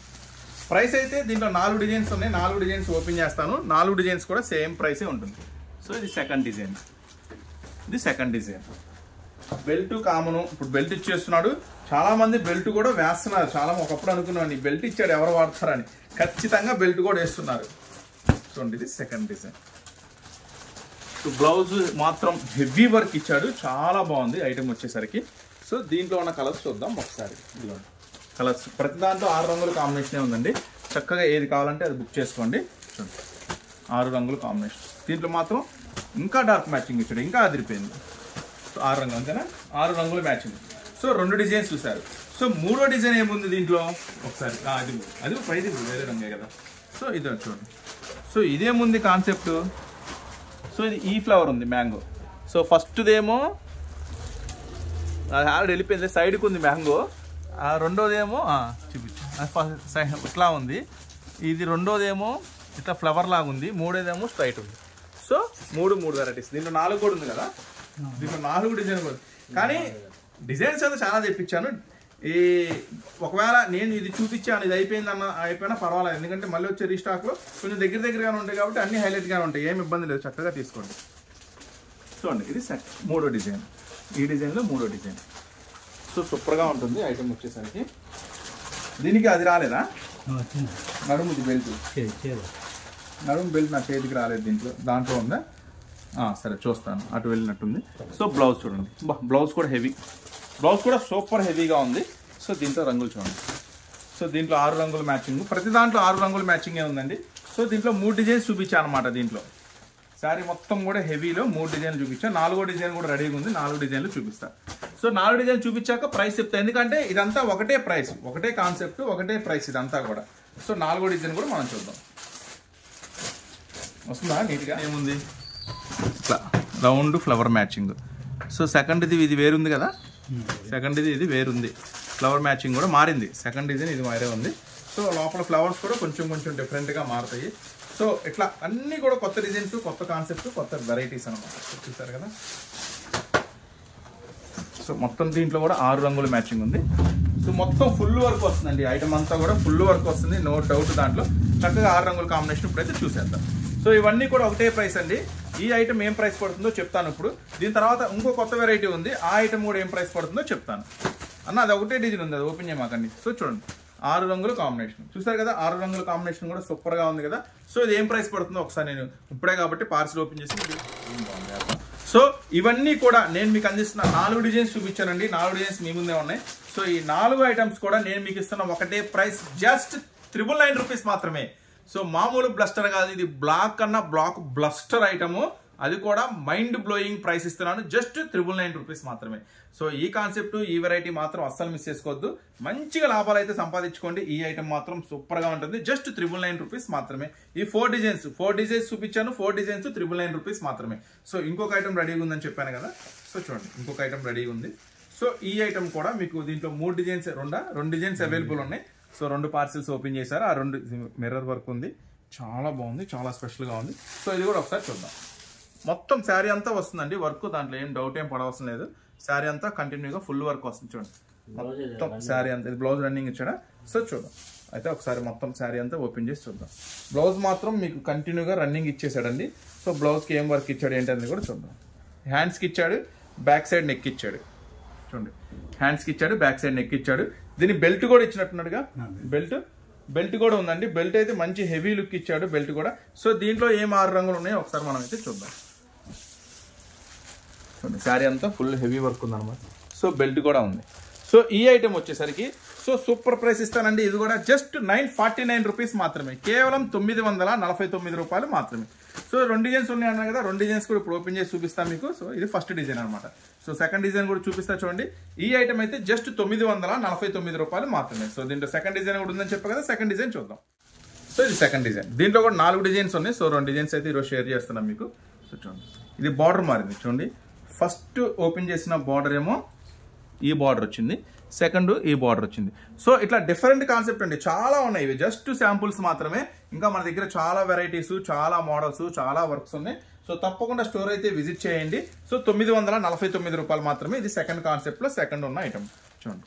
ప్రైస్ అయితే దీంట్లో 4 డిజైన్స్ ఉన్నాయి. 4 డిజైన్స్ ఓపెన్ చేస్తాను. 4 డిజైన్స్ కూడా సేమ్ ప్రైసే ఉంటుంది. సో ఇది సెకండ్ డిజైన్. ఇది సెకండ్ డిజైన్. Belt common. ఇప్పుడు బెల్ట్ ఇచ్చేస్తున్నాడు. చాలా మంది బెల్ట్ కూడా వేస్తున్నారు. చాలా ఒకప్పుడు అనుకున్నాను ఈ బెల్ట్ ఇచ్చాడు ఎవరు వాడతారని. ఖచ్చితంగా బెల్ట్ కూడా వేస్తున్నారు. చూడండి ఇది సెకండ్ డిజైన్. బ్లౌజ్ మాత్రం హెవీ వర్క్ ఇచ్చాడు, చాలా బాగుంది ఐటమ్ వచ్చేసరికి. సో దీంట్లో ఉన్న కలర్స్ చూద్దాం ఒకసారి. ఇదిగో కలర్స్ ప్రతి దాంట్లో 6 రంగుల కాంబినేషనే ఉందండి. చక్కగా ఏది కావాలంటే అది బుక్ చేసుకోండి. చూడండి 6 రంగుల కాంబినేషన్. దీంట్లో మాత్రం ఇంకా డార్క్ మ్యాచింగ్ ఇచ్చాడు, ఇంకా అదిరిపోయింది. సో 6 రంగులు అంతేనా, 6 రంగుల మ్యాచింగ్. సో 2 డిజైన్స్ చూసారు. సో 3వ డిజైన్ ఏముంది దీంట్లో ఒకసారి, అది పైది వేరే రంగే కదా. సో ఇది చూడండి. So ఇదేముంది concept. సో ఇది ఈ ఫ్లవర్ ఉంది మ్యాంగో. సో ఫస్ట్దేమో అది ఆల్రెడీ వెళ్ళిపోయింది, సైడ్కి ఉంది మ్యాంగో. రెండోదేమో చూపించు ఇట్లా ఉంది. ఇది రెండోదేమో ఇట్లా ఫ్లవర్ లాగా ఉంది. మూడోదేమో స్ట్రైట్ ఉంది. So 3 varieties. దీంట్లో 4 కూడా ఉంది కదా. దీంట్లో 4 డిజైన్ కూడా. కానీ డిజైన్స్ అయితే చాలా తెప్పించాను. ఈ ఒకవేళ నేను ఇది చూపించాను ఇది అయిపోయినా పర్వాలేదు. ఎందుకంటే మళ్ళీ వచ్చే రీస్టాక్లో కొంచెం దగ్గరగానే ఉంటాయి కాబట్టి అన్ని హైలైట్గానే ఉంటాయి. ఏమి ఇబ్బంది లేదు, చక్కగా తీసుకోండి. చూడండి ఇది 3వ డిజైన్. ఈ డిజైన్లో 3వ డిజైన్. సో సూపర్గా ఉంటుంది ఐటమ్ వచ్చేసరికి. దీనికి అది రాలేదా నడుము బెల్ట్? నడుము బెల్ట్ నా చేతికి రాలేదు. దాంట్లో ఉందా? సరే చూస్తాను, అటు వెళ్ళినట్టుంది. సో బ్లౌజ్ చూడండి, బ్లౌజ్ కూడా హెవీ, బ్లౌజ్ కూడా సూపర్ హెవీగా ఉంది. సో దీంట్లో రంగులు చూడండి. సో దీంట్లో 6 రంగుల మ్యాచింగ్. ప్రతి దాంట్లో 6 రంగుల మ్యాచింగే ఉందండి. సో దీంట్లో 3 డిజైన్స్ చూపించాను అనమాట. దీంట్లో శారీ మొత్తం కూడా హెవీలో 3 డిజైన్లు చూపించాను. 4వ డిజైన్ కూడా రెడీగా ఉంది. 4 డిజైన్లు చూపిస్తాను. సో 4 డిజైన్ చూపించాక ప్రైస్ చెప్తాను. ఎందుకంటే ఇదంతా ఒకటే ప్రైస్, ఒకటే కాన్సెప్ట్, ఒకటే ప్రైస్ ఇదంతా కూడా. సో 4వ డిజైన్ కూడా మనం చూద్దాం. వస్తుందా నీట్గా? ఏముంది ఇట్లా రౌండ్ ఫ్లవర్ మ్యాచింగ్. సో సెకండ్ది ఇది వేరుంది కదా, సెకండ్ది ఇది వేరుంది. ఫ్లవర్ మ్యాచింగ్ కూడా మారింది. సెకండ్ డిజైన్ ఇది వేరే ఉంది. సో లోపల ఫ్లవర్స్ కూడా కొంచెం డిఫరెంట్గా మారుతాయి. సో ఇట్లా అన్నీ కూడా కొత్త డిజైన్స్, కొత్త కాన్సెప్ట్, కొత్త వెరైటీస్ అనమాట. చూసారు కదా. సో మొత్తం దీంట్లో కూడా 6 రంగుల మ్యాచింగ్ ఉంది. సో మొత్తం ఫుల్ వర్క్ వస్తుందండి. ఐటమ్ అంతా కూడా ఫుల్ వర్క్ వస్తుంది, నో డౌట్. దాంట్లో చక్కగా 6 రంగుల కాంబినేషన్ ఇప్పుడైతే చూసేద్దాం. సో ఇవన్నీ కూడా ఒకటే ప్రైస్ అండి. ఈ ఐటమ్ ఏం ప్రైస్ పడుతుందో చెప్తాను ఇప్పుడు. దీని తర్వాత ఇంకో కొత్త వెరైటీ ఉంది, ఆ ఐటమ్ కూడా ఏం ప్రైస్ పడుతుందో చెప్తాను. అన్న అది ఒకటే డిజైన్ ఉంది, అది ఓపెన్ చేయమాకండి. సో చూడండి 6 రంగుల కాంబినేషన్ చూసారు కదా. 6 రంగుల కాంబినేషన్ కూడా సూపర్గా ఉంది కదా. సో ఇది ఏం ప్రైస్ పడుతుందో ఒకసారి నేను ఇప్పుడే కాబట్టి పార్సిల్ ఓపెన్ చేసి. సో ఇవన్నీ కూడా నేను మీకు అందిస్తున్న 4 డిజైన్స్ చూపించానండి. 4 డిజైన్స్ మీ ముందే ఉన్నాయి. సో ఈ 4 ఐటమ్స్ కూడా నేను మీకు ఇస్తున్న ఒకటే ప్రైస్, జస్ట్ 999 రూపీస్ మాత్రమే. సో మామూలు బ్లస్టర్ కాదు, ఇది బ్లాక్ కన్నా బ్లాక్ బ్లస్టర్ ఐటము. అది కూడా మైండ్ బ్లోయింగ్ ప్రైస్ ఇస్తున్నాను, జస్ట్ 999 రూపీస్ మాత్రమే. సో ఈ కాన్సెప్ట్, ఈ వెరైటీ మాత్రం అస్సలు మిస్ చేసుకోవద్దు. మంచిగా లాభాలు అయితే సంపాదించుకోండి. ఈ ఐటమ్ మాత్రం సూపర్గా ఉంటుంది. జస్ట్ 999 రూపీస్ మాత్రమే. ఈ 4 డిజైన్స్ చూపించాను. 4 డిజైన్స్ 999 రూపీస్ మాత్రమే. సో ఇంకొక ఐటమ్ రెడీగా ఉందని చెప్పాను కదా. సో చూడండి, ఇంకొక ఐటమ్ రెడీగా ఉంది. సో ఈ ఐటమ్ కూడా మీకు దీంట్లో 3 డిజైన్స్, 2 డిజైన్స్ అవైలబుల్ ఉన్నాయి. సో 2 పార్సిల్స్ ఓపెన్ చేశారు. ఆ 2 మిర్రర్ వర్క్ ఉంది, చాలా బాగుంది, చాలా స్పెషల్గా ఉంది. సో ఇది కూడా ఒకసారి చూద్దాం. మొత్తం శారీ అంతా వస్తుందండి వర్క్, దాంట్లో ఏం డౌట్ ఏం పడవలసిన లేదు. శారీ అంతా కంటిన్యూగా ఫుల్ వర్క్ వస్తుంది. చూడండి మొత్తం శారీ అంతా. ఇది బ్లౌజ్ రన్నింగ్ ఇచ్చాడా? సో చూద్దాం అయితే ఒకసారి మొత్తం శారీ అంతా ఓపెన్ చేసి చూద్దాం. బ్లౌజ్ మాత్రం మీకు కంటిన్యూగా రన్నింగ్ ఇచ్చేసాడండి. సో బ్లౌజ్కి ఏం వర్క్ ఇచ్చాడు ఏంటనేది కూడా చూద్దాం. హ్యాండ్స్కి ఇచ్చాడు, బ్యాక్ సైడ్ నెక్ ఇచ్చాడు. చూడండి, హ్యాండ్స్కి ఇచ్చాడు, బ్యాక్ సైడ్ నెక్ ఇచ్చాడు. దీని బెల్ట్ కూడా ఇచ్చినట్టున్నాడుగా. బెల్ట్ కూడా ఉందండి. బెల్ట్ అయితే మంచి హెవీ లుక్ ఇచ్చాడు బెల్ట్ కూడా. సో దీంట్లో ఏం 6 రంగులు ఉన్నాయో ఒకసారి మనం అయితే చూద్దాం. చూడండి, శారీ అంతా ఫుల్ హెవీ వర్క్ ఉందన్నమాట. సో బెల్ట్ కూడా ఉంది. సో ఈ ఐటమ్ వచ్చేసరికి సో సూపర్ ప్రైస్ ఇస్తానండి. ఇది కూడా జస్ట్ 949 రూపీస్ మాత్రమే, కేవలం 949 రూపాయలు మాత్రమే. సో 2 డిజైన్స్ ఉన్నాయి అన్నారు కదా, 2 డిజైన్స్ కూడా ఇప్పుడు ఓపెన్ చేసి చూపిస్తాను మీకు. సో ఇది ఫస్ట్ డిజైన్ అనమాట. సో సెకండ్ డిజైన్ కూడా చూపిస్తా చూడండి. ఈ ఐటమ్ అయితే జస్ట్ 949 రూపాయలు మాత్రమే. సో దీంట్లో సెకండ్ డిజైన్ కూడా ఉందని చెప్పా కదా, సెకండ్ డిజైన్ చూద్దాం. సో ఇది సెకండ్ డిజైన్. దీంట్లో కూడా 4 డిజైన్స్ ఉన్నాయి. సో 2 డిజైన్స్ అయితే ఈరోజు షేర్ చేస్తున్నాం మీకు. సో చూడండి, ఇది బార్డర్ మారింది. చూడండి, ఫస్ట్ ఓపెన్ చేసిన బార్డర్ ఏమో ఈ బార్డర్ వచ్చింది, సెకండ్ ఈ బార్డర్ వచ్చింది. సో ఇట్లా డిఫరెంట్ కాన్సెప్ట్ అండి, చాలా ఉన్నాయి. ఇవి జస్ట్ శాంపుల్స్ మాత్రమే. ఇంకా మన దగ్గర చాలా వెరైటీస్, చాలా మోడల్స్, చాలా వర్క్స్ ఉన్నాయి. సో తప్పకుండా స్టోర్ అయితే విజిట్ చేయండి. సో 949 రూపాయలు మాత్రమే. ఇది సెకండ్ కాన్సెప్ట్ లో సెకండ్ ఉన్న ఐటమ్. చూడండి,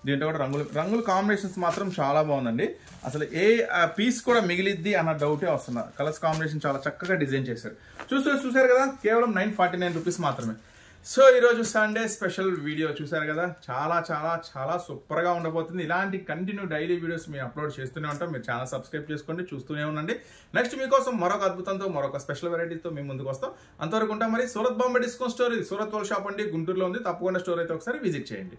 దీంట్లో కూడా రంగులు కాంబినేషన్స్ మాత్రం చాలా బాగుందండి. అసలు ఏ పీస్ కూడా మిగిలిద్ది అన్న డౌటే వస్తున్నారు. కలర్స్ కాంబినేషన్ చాలా చక్కగా డిజైన్ చేశారు. చూసారు కదా, కేవలం 949 రూపీస్ మాత్రమే. సో ఈరోజు సండే స్పెషల్ వీడియో చూసారు కదా, చాలా చాలా చాలా సూపర్గా ఉండబోతుంది. ఇలాంటి కంటిన్యూ డైలీ వీడియోస్ మేము అప్లోడ్ చేస్తూనే ఉంటాం. మీరు ఛానల్ సబ్స్క్రైబ్ చేసుకోండి, చూస్తూనే ఉండండి. నెక్స్ట్ మీకోసం మరొక అద్భుతంతో, మరొక స్పెషల్ వెరైటీతో మేము ముందుకు వస్తాం. అంతవరకు ఉంటాం. మరి సూరత్ బాంబే డిస్కౌంట్ స్టోర్, ఇది సూరత్ వాళ్ళ షాప్ అండి, గుంటూరులో ఉంది. తప్పకుండా స్టోర్ అయితే ఒకసారి విజిట్ చేయండి.